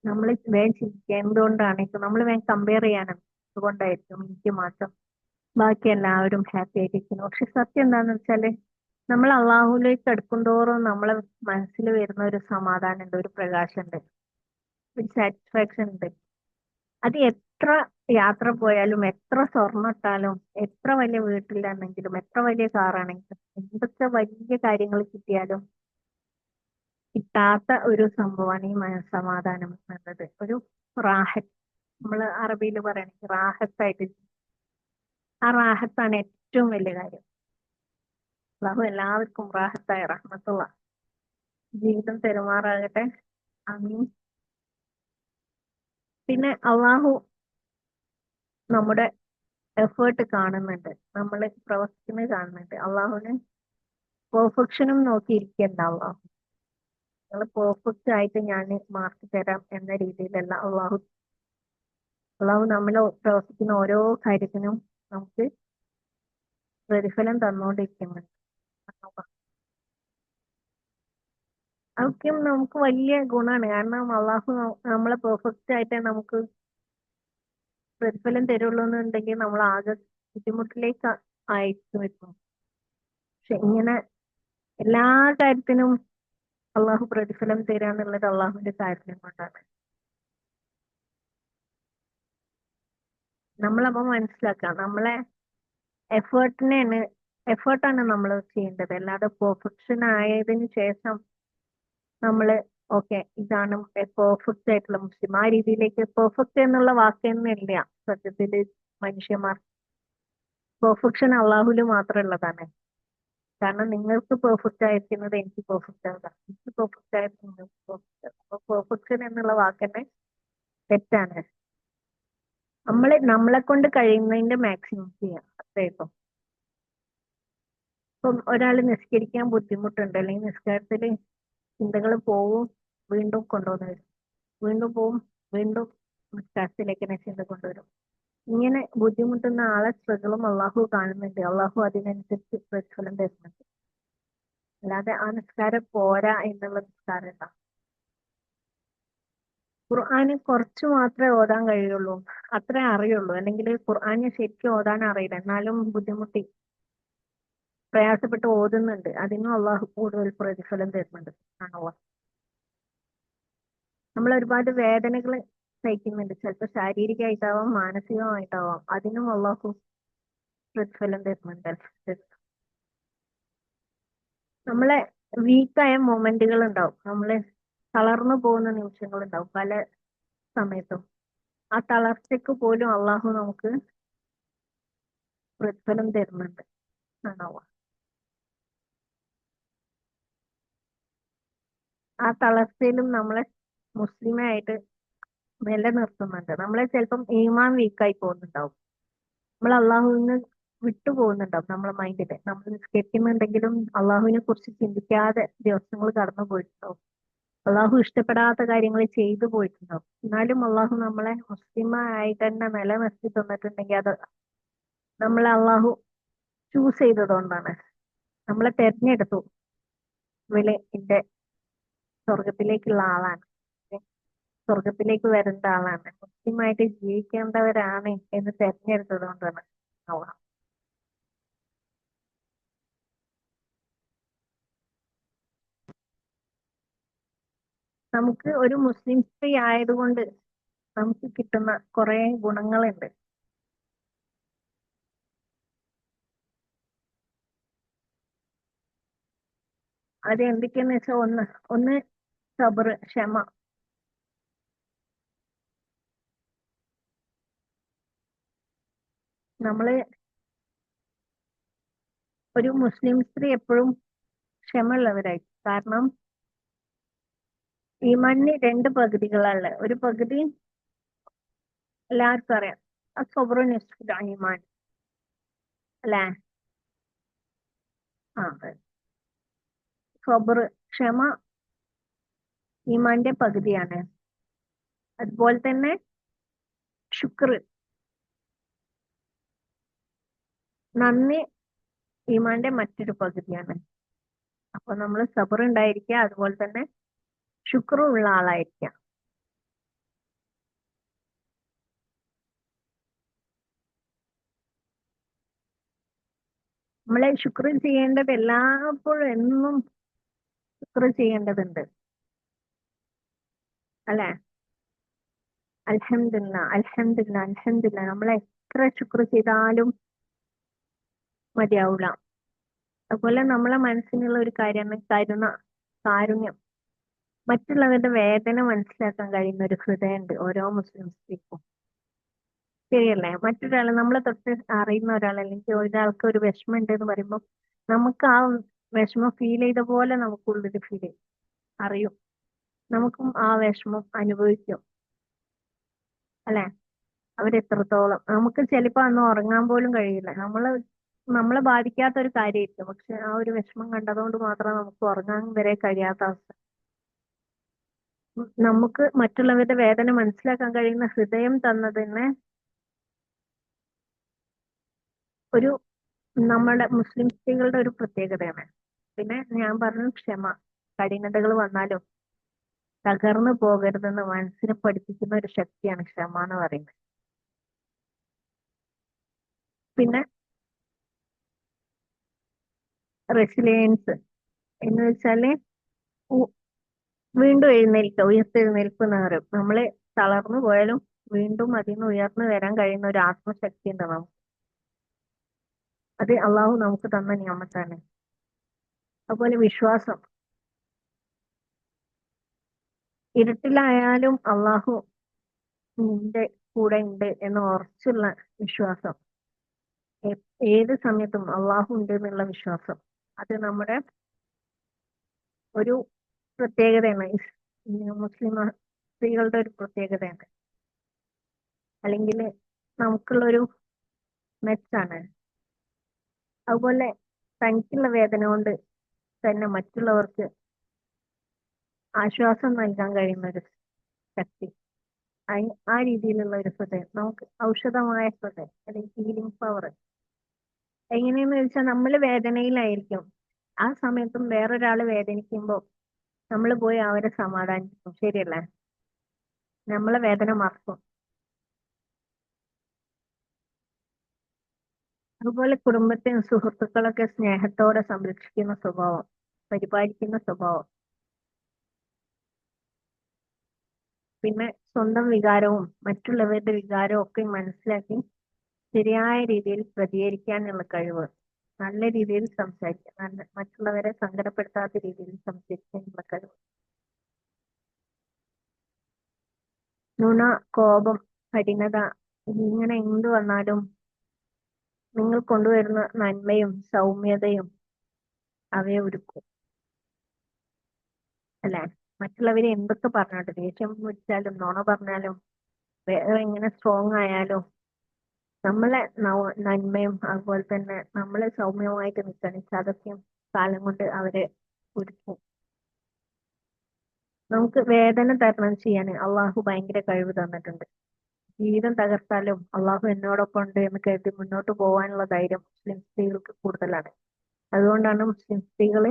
നമ്മൾ വേഗം ചിന്തിക്കുക എന്തുകൊണ്ടാണ്, ഇപ്പൊ നമ്മൾ വേഗം കമ്പയർ ചെയ്യാനാണ്, അതുകൊണ്ടായിരിക്കും എനിക്ക് മാത്രം ബാക്കി എല്ലാവരും ഹാപ്പി ആയിട്ടിരിക്കുന്നു. പക്ഷെ സത്യം എന്താന്ന് വെച്ചാല് നമ്മൾ അള്ളാഹുലേക്ക് അടുക്കുന്തോറും നമ്മളെ മനസ്സിൽ വരുന്ന ഒരു സമാധാനം ഉണ്ട്, ഒരു പ്രകാശമുണ്ട്, ഒരു സാറ്റിസ്ഫാക്ഷൻ ഉണ്ട്. അത് എത്ര യാത്ര പോയാലും, എത്ര സ്വർണ്ണം ഇട്ടാലും, എത്ര വലിയ വീട്ടിലാണെങ്കിലും, എത്ര വലിയ കാറാണെങ്കിലും, എന്തൊക്കെ വലിയ കാര്യങ്ങൾ കിട്ടിയാലും കിട്ടാത്ത ഒരു സംഭവമാണ് ഈ മനസ്സമാധാനം എന്നുള്ളത്. ഒരു റാഹത്ത്, നമ്മൾ അറബിയിൽ പറയണെങ്കിൽ റാഹത്തായിട്ട്, ആ റാഹത്താണ് ഏറ്റവും വലിയ കാര്യം. അള്ളാഹു എല്ലാവർക്കും റാഹത്തായ റഹ്മത്തുള്ള ജീവിതം പെരുമാറാകട്ടെ. ആമീൻ. പിന്നെ അള്ളാഹു നമ്മുടെ എഫേർട്ട് കാണുന്നുണ്ട്, നമ്മൾ പ്രവർത്തിക്കുന്നത് കാണുന്നുണ്ട്. അള്ളാഹുവിന് പെർഫെക്ഷനും നോക്കിയിരിക്കണ്ട. നിങ്ങൾ പെർഫെക്റ്റ് ആയിട്ട് ഞാൻ മാർക്ക് തരാം എന്ന രീതിയിലല്ല അള്ളാഹു നമ്മൾ പ്രവർത്തിക്കുന്ന ഓരോ കാര്യത്തിനും നമുക്ക് പ്രതിഫലം തന്നുകൊണ്ടിരിക്കുന്നുണ്ട്. അതൊക്കെയും നമുക്ക് വലിയ ഗുണമാണ്. കാരണം അള്ളാഹു നമ്മളെ പെർഫെക്റ്റ് ആയിട്ട് നമുക്ക് പ്രതിഫലം തരുള്ളൂ എന്നുണ്ടെങ്കിൽ നമ്മൾ ആകെ ബുദ്ധിമുട്ടിലേക്ക് അയച്ചു വെക്കും. പക്ഷെ ഇങ്ങനെ എല്ലാ കാര്യത്തിനും അള്ളാഹു പ്രതിഫലം തരിക എന്നുള്ളത് അള്ളാഹുവിന്റെ കാര്യം കൊണ്ടാണ്. നമ്മളപ്പോ മനസ്സിലാക്കാം, നമ്മളെ എഫേർട്ടിനെയാണ് എഫേർട്ടാണ് നമ്മൾ ചെയ്യേണ്ടത്. അല്ലാതെ പെർഫെക്ഷൻ ആയതിനു ശേഷം നമ്മള് ഓക്കെ ഇതാണ് പെർഫെക്റ്റ് ആയിട്ടുള്ള മുസ്ലിം, ആ രീതിയിലേക്ക് പെർഫെക്റ്റ് എന്നുള്ള വാക്ക് തന്നെ ഇല്ല സത്യത്തില്. മനുഷ്യന്മാർ പെർഫെക്ഷൻ അള്ളാഹുല് മാത്രം ഉള്ളതാണ്. കാരണം നിങ്ങൾക്ക് പെർഫെക്റ്റ് ആയിരിക്കുന്നത് എനിക്ക് പെർഫെക്റ്റ് ആവില്ല, എനിക്ക് പെർഫെക്റ്റ് ആയിരിക്കും നിങ്ങൾക്ക് പെർഫെക്റ്റ് ആവില്ല. അപ്പൊ പെർഫെക്ഷൻ എന്നുള്ള വാക്ക് തന്നെ തെറ്റാണ്. നമ്മളെ കൊണ്ട് കഴിയുന്നതിന്റെ മാക്സിമം ചെയ്യാം, അത്രേ ഇപ്പം. ഇപ്പം ഒരാൾ നിസ്കരിക്കാൻ ബുദ്ധിമുട്ടുണ്ട്, അല്ലെങ്കിൽ നിസ്കാരത്തില് ചിന്തകൾ പോവും, വീണ്ടും കൊണ്ടുവന്ന് വരും, വീണ്ടും പോവും, വീണ്ടും നിസ്കാരത്തിലേക്ക് തന്നെ ചിന്ത കൊണ്ടുവരും. ഇങ്ങനെ ബുദ്ധിമുട്ടുന്ന ആളെ സ്ട്രഗിളും അള്ളാഹു കാണുന്നുണ്ട്. അള്ളാഹു അതിനനുസരിച്ച് പ്രതിഫലം തരുന്നുണ്ട്. അല്ലാതെ ആ നിസ്കാരം പോരാ എന്നുള്ള നിസ്കാരമല്ല. ഖുർആന് കുറച്ച് മാത്രമേ ഓതാൻ കഴിയുള്ളൂ, അത്രേ അറിയുള്ളൂ. അല്ലെങ്കിൽ ഖുർആന് ശരിക്കും ഓതാൻ അറിയില്ല, എന്നാലും ബുദ്ധിമുട്ടി പ്രയാസപ്പെട്ട് ഓതുന്നുണ്ട്, അതിനും അള്ളാഹു കൂടുതൽ പ്രതിഫലം തരുന്നുണ്ട്. ആണോ? നമ്മൾ ഒരുപാട് വേദനകൾ സഹിക്കുന്നുണ്ട്, ചിലപ്പോൾ ശാരീരികമായിട്ടാവാം മാനസികമായിട്ടാവാം. അതിനും അള്ളാഹു പ്രതിഫലം തരുന്നുണ്ട്. നമ്മളെ വീക്കായ മൊമെന്റുകൾ ഉണ്ടാവും, നമ്മള് തളർന്നു പോകുന്ന നിമിഷങ്ങൾ ഉണ്ടാവും പല സമയത്തും. ആ തളർച്ചയ്ക്ക് പോലും അള്ളാഹു നമുക്ക് പ്രതിഫലം തരുന്നുണ്ട് ആണോ. ആ തളർച്ചയിലും നമ്മളെ മുസ്ലിമായിട്ട് നിലനിർത്തുന്നുണ്ട്. നമ്മളെ ചിലപ്പം ഈമാൻ വീക്കായി പോകുന്നുണ്ടാവും, നമ്മൾ അള്ളാഹുവിന് വിട്ടു പോകുന്നുണ്ടാവും. നമ്മളെ മൈൻഡില് നമ്മൾ നിസ്കരിക്കുന്നുണ്ടെങ്കിലും അള്ളാഹുവിനെ കുറിച്ച് ചിന്തിക്കാതെ ദിവസങ്ങൾ കടന്നു പോയിട്ടുണ്ടാവും, അള്ളാഹു ഇഷ്ടപ്പെടാത്ത കാര്യങ്ങൾ ചെയ്തു പോയിട്ടുണ്ടാവും. എന്നാലും അള്ളാഹു നമ്മളെ മുസ്ലിമായിട്ട് തന്നെ നിലനിർത്തി തന്നിട്ടുണ്ടെങ്കിൽ അത് നമ്മളെ അള്ളാഹു ചൂസ് ചെയ്തതുകൊണ്ടാണ്, നമ്മളെ തെരഞ്ഞെടുത്തു. ഇവള് എന്റെ സ്വർഗത്തിലേക്കുള്ള ആളാണ്, സ്വർഗത്തിലേക്ക് വരേണ്ട ആളാണ്, മുസ്ലിമായിട്ട് ജീവിക്കേണ്ടവരാണ് എന്ന് തെരഞ്ഞെടുത്തത് കൊണ്ടാണ് അള്ളാഹ്. നമുക്ക് ഒരു മുസ്ലിം സ്ത്രീ ആയതുകൊണ്ട് നമുക്ക് കിട്ടുന്ന കുറെ ഗുണങ്ങളുണ്ട്. അത് എന്തൊക്കെയാന്ന് വെച്ചാൽ, ഒന്ന് ഒന്ന് സബർ, ക്ഷമ. നമ്മള് ഒരു മുസ്ലിം സ്ത്രീ എപ്പോഴും ക്ഷമയുള്ളവരായി. കാരണം ഈ മണ്ണിൽ രണ്ട് പകുതികളുള്ള ഒരു പകുതി എല്ലാവർക്കും അറിയാം, സൊബറു നിസ്ഫുൽ ഈമാൻ അല്ലേ. ആ സൊബർ, ക്ഷമ ഈമാന്റെ പകുതിയാണ്. അതുപോലെ തന്നെ ശുക്ർ, നന്ദി ഈമാന്റെ മറ്റൊരു പകുതിയാണ്. അപ്പൊ നമ്മൾ സബർ ഉണ്ടായിരിക്കുക, അതുപോലെ തന്നെ ശുക്റും ഉള്ള ആളായിരിക്കാം. നമ്മളെ ശുക്ർ ചെയ്യേണ്ടത് എല്ലായ്പ്പോഴും എന്നും ശുക്ർ ചെയ്യേണ്ടതുണ്ട് അല്ലെ. അൽഹംദുലില്ലാ അൽഹംദുലില്ലാ അൽഹംദുലില്ലാ, നമ്മൾ എത്ര ശുക്ർ ചെയ്താലും മതിയാവൂല. അതുപോലെ നമ്മളെ മനസ്സിനുള്ള ഒരു കാര്യമാണ് കരുണ, കാരുണ്യം. മറ്റുള്ളവരുടെ വേദന മനസ്സിലാക്കാൻ കഴിയുന്ന ഒരു ഹൃദയമുണ്ട് ഓരോ മുസ്ലിം സ്ത്രീക്കും. ശരിയല്ലേ? മറ്റൊരാളെ നമ്മളെ തൊട്ട് അറിയുന്ന ഒരാൾ അല്ലെങ്കിൽ ഒരാൾക്ക് ഒരു വിഷമം ഉണ്ട് എന്ന് പറയുമ്പോൾ നമുക്ക് ആ വിഷമം ഫീൽ ചെയ്ത പോലെ നമുക്കുള്ളൊരു ഫീൽ അറിയും, നമുക്കും ആ വിഷമം അനുഭവിക്കും അല്ലെ. അവരെത്രത്തോളം, നമുക്ക് ചിലപ്പോ അന്ന് ഉറങ്ങാൻ പോലും കഴിയില്ല, നമ്മളെ ബാധിക്കാത്ത ഒരു കാര്യമായിരിക്കും, പക്ഷെ ആ ഒരു വിഷമം കണ്ടതുകൊണ്ട് മാത്രം നമുക്ക് ഉറങ്ങാൻ വരെ കഴിയാത്ത അവസ്ഥ. നമുക്ക് മറ്റുള്ളവരുടെ വേദന മനസ്സിലാക്കാൻ കഴിയുന്ന ഹൃദയം തന്നതിന് ഒരു നമ്മുടെ മുസ്ലിം സ്ത്രീകളുടെ ഒരു പ്രത്യേകതയാണ്. പിന്നെ ഞാൻ പറഞ്ഞു ക്ഷമ, കഠിനതകൾ വന്നാലും തകർന്നു പോകരുതെന്ന് മനസ്സിനെ പഠിപ്പിക്കുന്ന ഒരു ശക്തിയാണ് ക്ഷമ എന്ന് പറയുന്നത്. പിന്നെ റെസിലിയൻസ് എന്ന് വെച്ചാല് വീണ്ടും എഴുന്നേൽക്കുക, ഉയർത്തെഴുന്നേൽപ്പ് എന്ന് പറയും. നമ്മള് തളർന്നു പോയാലും വീണ്ടും അതിൽ നിന്ന് ഉയർന്നു വരാൻ കഴിയുന്ന ഒരു ആത്മശക്തി ഉണ്ട് നമുക്ക്. അത് അള്ളാഹു നമുക്ക് തന്ന നിയമത്താണ്. അതുപോലെ വിശ്വാസം, ഇരുട്ടിലായാലും അള്ളാഹു നിന്റെ കൂടെ ഉണ്ട് എന്ന് ഉറച്ചുള്ള വിശ്വാസം, ഏത് സമയത്തും അള്ളാഹു ഉണ്ട് എന്നുള്ള വിശ്വാസം, അത് നമ്മുടെ ഒരു പ്രത്യേകതയാണ്, മുസ്ലിം സ്ത്രീകളുടെ ഒരു പ്രത്യേകതയാണ്, അല്ലെങ്കിൽ നമുക്കുള്ളൊരു മെച്ചാണ്. അതുപോലെ തനിക്കുള്ള വേദന കൊണ്ട് തന്നെ മറ്റുള്ളവർക്ക് ആശ്വാസം നൽകാൻ കഴിയുന്ന ഒരു ശക്തി, ആ രീതിയിലുള്ള ഒരു ഹൃദയം, നമുക്ക് ഔഷധമായ ഹൃദയം അല്ലെങ്കിൽ ഹീലിംഗ് പവർ. എങ്ങനെയെന്ന് വെച്ചാൽ നമ്മൾ വേദനയിലായിരിക്കും, ആ സമയത്തും വേറൊരാൾ വേദനിക്കുമ്പോൾ നമ്മൾ പോയി അവരെ സമാധാനിക്കും, ശരിയല്ലേ? നമ്മളെ വേദന മറക്കും. അതുപോലെ കുടുംബത്തെയും സുഹൃത്തുക്കളൊക്കെ സ്നേഹത്തോടെ സംരക്ഷിക്കുന്ന സ്വഭാവം, പരിപാലിക്കുന്ന സ്വഭാവം. പിന്നെ സ്വന്തം വികാരവും മറ്റുള്ളവരുടെ വികാരവും ഒക്കെ മനസ്സിലാക്കി ശരിയായ രീതിയിൽ പ്രതികരിക്കാനുള്ള കഴിവ്, നല്ല രീതിയിൽ സംസാരിക്കാൻ, മറ്റുള്ളവരെ സങ്കടപ്പെടുത്താത്ത രീതിയിൽ സംസാരിക്കാനുള്ള കഴിവ്. നുണ, കോപം, കഠിനത, ഇങ്ങനെ എന്ത് വന്നാലും നിങ്ങൾ കൊണ്ടുവരുന്ന നന്മയും സൗമ്യതയും അവയെ ഒരുക്കും, അല്ലെ? മറ്റുള്ളവരെ എന്തൊക്കെ പറഞ്ഞോട്ടെ, ദേഷ്യം വെച്ചാലും നുണ പറഞ്ഞാലും വേറെ എങ്ങനെ സ്ട്രോങ് ആയാലും നമ്മളെ നന്മയും അതുപോലെ തന്നെ നമ്മളെ സൗമ്യമായിട്ട് നിൽക്കണം, അതൊക്കെയും കാലം കൊണ്ട് അവരെ ഒരുക്കും. നമുക്ക് വേദന തരണം ചെയ്യാൻ അള്ളാഹു ഭയങ്കര കഴിവ് തന്നിട്ടുണ്ട്. ജീവിതം തകർത്താലും അള്ളാഹു എന്നോടൊപ്പം ഉണ്ട് എന്ന് കരുതി മുന്നോട്ട് പോകാനുള്ള ധൈര്യം മുസ്ലിം സ്ത്രീകൾക്ക് കൂടുതലാണ്. അതുകൊണ്ടാണ് മുസ്ലിം സ്ത്രീകൾ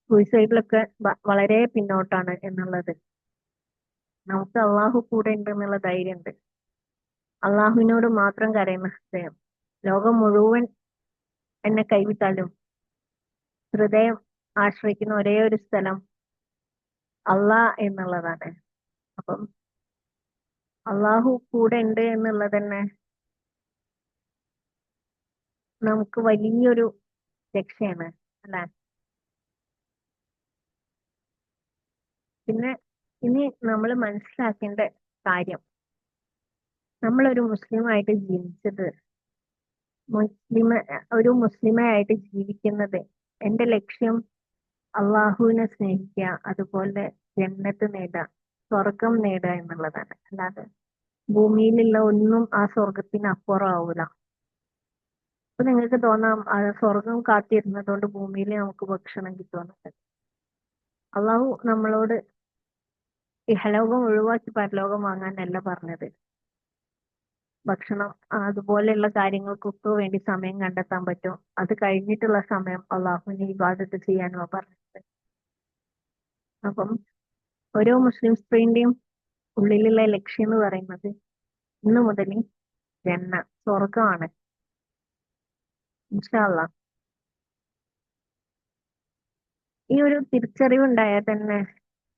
സൂയിസൈഡിലൊക്കെ വളരെ പിന്നോട്ടാണ് എന്നുള്ളത്. നമുക്ക് അള്ളാഹു കൂടെ ഉണ്ട് എന്നുള്ള ധൈര്യമുണ്ട്. അള്ളാഹുവിനോട് മാത്രം കരയുന്ന ഹൃദയം. ലോകം മുഴുവൻ എന്നെ കൈവിട്ടാലും ഹൃദയം ആശ്രയിക്കുന്ന ഒരേ ഒരു സ്ഥലം അള്ളാഹ് എന്നുള്ളതാണ്. അപ്പം അള്ളാഹു കൂടെ ഉണ്ട് എന്നുള്ളത് തന്നെ നമുക്ക് വലിയൊരു രക്ഷയാണ്, അല്ലെ? പിന്നെ ഇനി നമ്മൾ മനസ്സിലാക്കേണ്ട കാര്യം, നമ്മളൊരു മുസ്ലിമായിട്ട് ജീവിച്ചത്, ഒരു മുസ്ലിമായിട്ട് ജീവിക്കുന്നത്, എന്റെ ലക്ഷ്യം അള്ളാഹുവിനെ സ്നേഹിക്കുക, അതുപോലെ ജന്നത്ത് നേടുക, സ്വർഗം നേടുക എന്നുള്ളതാണ്. അല്ലാതെ ഭൂമിയിലുള്ള ഒന്നും ആ സ്വർഗത്തിന് അപ്പുറം ആവൂല. അപ്പൊ നിങ്ങൾക്ക് തോന്നാം സ്വർഗം കാത്തിരുന്നതുകൊണ്ട് ഭൂമിയിൽ നമുക്ക് ഭക്ഷണം കിട്ടുമെന്നുണ്ട്. അള്ളാഹു നമ്മളോട് ഇഹലോകം ഒഴിവാക്കി പരലോകം വാങ്ങാനല്ല പറഞ്ഞത്. ഭക്ഷണം അതുപോലെയുള്ള കാര്യങ്ങൾക്കൊക്കെ വേണ്ടി സമയം കണ്ടെത്താൻ പറ്റും. അത് കഴിഞ്ഞിട്ടുള്ള സമയം അള്ളാഹുവിനെ ഇബാദത്ത് ചെയ്യാനുമാണ് പറഞ്ഞത്. അപ്പം ഓരോ മുസ്ലിം സ്ത്രീന്റെയും ഉള്ളിലുള്ള ലക്ഷ്യം എന്ന് പറയുന്നത് ഇന്നു മുതൽ ജന്ന, സ്വർഗമാണ്. ഇൻഷാ അള്ളാ ഈ ഒരു തിരിച്ചറിവ് ഉണ്ടായാൽ തന്നെ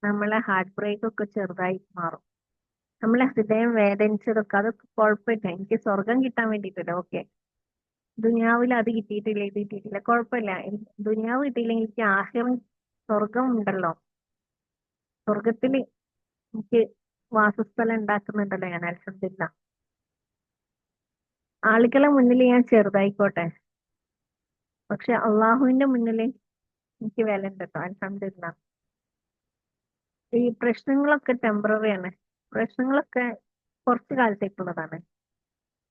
നമ്മളെ ഹാർട്ട് ബ്രേക്ക് ഒക്കെ ചെറുതായി മാറും. നമ്മളെ ഹൃദയം വേദനിച്ചതൊക്കെ അതൊക്കെ കുഴപ്പമില്ല. എനിക്ക് സ്വർഗം കിട്ടാൻ വേണ്ടിയിട്ടില്ല, ഓക്കെ. ദുനിയാവിൽ അത് കിട്ടിയിട്ടില്ല, ഇത് കിട്ടിയിട്ടില്ല, കുഴപ്പമില്ല. ദുനിയാവ് കിട്ടിയില്ലെങ്കിൽ എനിക്ക് ആഹിറം സ്വർഗം ഉണ്ടല്ലോ. സ്വർഗത്തിൽ എനിക്ക് വാസസ്ഥലം ഉണ്ടാക്കുന്നുണ്ടല്ലോ ഞാൻ, അൽഹംദുലില്ലാ. ആളുകളെ മുന്നിൽ ഞാൻ ചെറുതായിക്കോട്ടെ, പക്ഷെ അള്ളാഹുവിന്റെ മുന്നിൽ എനിക്ക് വില ഉണ്ട് കേട്ടോ, അൽഹംദുലില്ലാ. ഈ പ്രശ്നങ്ങളൊക്കെ ടെമ്പററി ആണ്. പ്രശ്നങ്ങളൊക്കെ കുറച്ചു കാലത്തേക്കുള്ളതാണ്.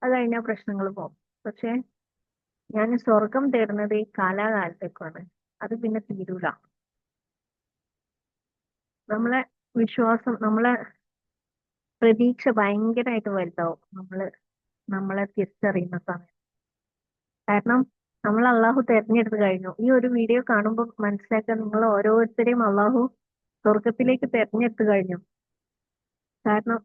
അത് കഴിഞ്ഞാൽ പ്രശ്നങ്ങൾ പോകും. പക്ഷെ ഞാൻ സ്വർഗം തേടുന്നത് ഈ കാലാകാലത്തേക്കാണ്. അത് പിന്നെ തീരൂല. നമ്മളെ വിശ്വാസം, നമ്മളെ പ്രതീക്ഷ ഭയങ്കരമായിട്ട് വലുതാവും നമ്മളെ തിരിച്ചറിയുന്ന സമയം. കാരണം നമ്മൾ അള്ളാഹു തെരഞ്ഞെടുത്ത് കഴിഞ്ഞു. ഈ ഒരു വീഡിയോ കാണുമ്പോൾ മനസ്സിലാക്കാൻ, നിങ്ങൾ ഓരോരുത്തരെയും അള്ളാഹു സ്വർഗത്തിലേക്ക് തെരഞ്ഞെടുത്ത് കഴിഞ്ഞു. കാരണം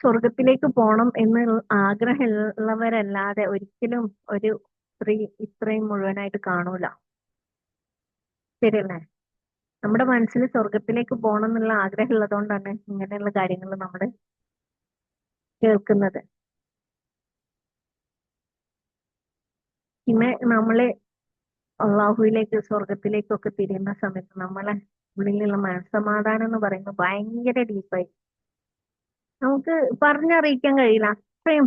സ്വർഗത്തിലേക്ക് പോണം എന്ന് ആഗ്രഹമുള്ളവരല്ലാതെ ഒരിക്കലും ഒരു സ്ത്രീ ഇത്രയും മുഴുവനായിട്ട് കാണൂല, ശരിയല്ലേ? നമ്മുടെ മനസ്സിൽ സ്വർഗത്തിലേക്ക് പോകണം എന്നുള്ള ആഗ്രഹം ഉള്ളതുകൊണ്ടാണ് ഇങ്ങനെയുള്ള കാര്യങ്ങൾ നമ്മൾ കേൾക്കുന്നത്. പിന്നെ നമ്മള് അള്ളാഹുവിലേക്ക് സ്വർഗത്തിലേക്കൊക്കെ തിരിയുന്ന സമയത്ത് നമ്മളെ ഉള്ളിലുള്ള മനസ്സമാധാനം എന്ന് പറയുന്നത് ഭയങ്കര ഡീപ്പായി, നമുക്ക് പറഞ്ഞറിയിക്കാൻ കഴിയില്ല. അത്രയും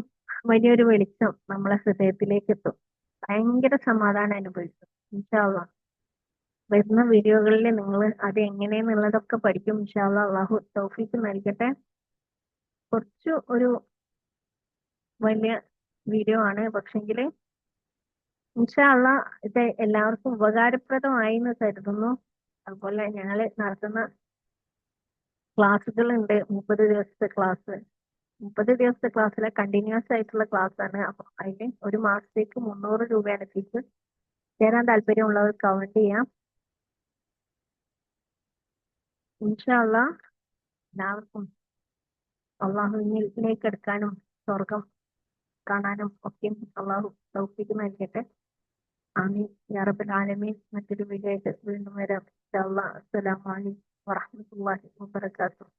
വലിയൊരു വെളിച്ചം നമ്മളെ ഹൃദയത്തിലേക്ക് എത്തും. ഭയങ്കര സമാധാനം അനുഭവിക്കും. ഇൻഷാ അള്ളാ വരുന്ന വീഡിയോകളിൽ നിങ്ങൾ അത് എങ്ങനെയെന്നുള്ളതൊക്കെ പഠിക്കും. ഇൻഷാ അള്ളാ അള്ളാഹു തൗഫീഖ് നൽകട്ടെ. കുറച്ചു ഒരു വലിയ വീഡിയോ ആണ്, പക്ഷെങ്കിൽ ഇൻഷാ അള്ളാ ഇത് എല്ലാവർക്കും ഉപകാരപ്രദമായി എന്ന് കരുതുന്നു. അതുപോലെ ഞങ്ങൾ നടത്തുന്ന ക്ലാസ്സുകളുണ്ട്, 30 ദിവസത്തെ ക്ലാസ്. 30 ദിവസത്തെ ക്ലാസ്സിലെ കണ്ടിന്യൂസ് ആയിട്ടുള്ള ക്ലാസ് ആണ്. അപ്പൊ അതിന് ഒരു മാസത്തേക്ക് 300 രൂപയാണ് ഫീസ്. ചേരാൻ താല്പര്യമുള്ളവർ കമന്റ് ചെയ്യാം. ഇൻഷാ അള്ളാ എല്ലാവർക്കും അള്ളാഹുവിലേക്ക് എടുക്കാനും സ്വർഗം കാണാനും ഒക്കെ അള്ളാഹു തൗഫീഖ് നൽകട്ടെ. ആമീൻ യാ റബ്ബൽ ആലമീൻ. മറ്റൊരു വീഡിയോ ആയിട്ട് വീണ്ടും വരാം. ഇൻഷാ അള്ളാ. അസ്സലാമു അലൈക്കും. വറഹ്മത്തുള്ളാഹി വബറകാതുഹു.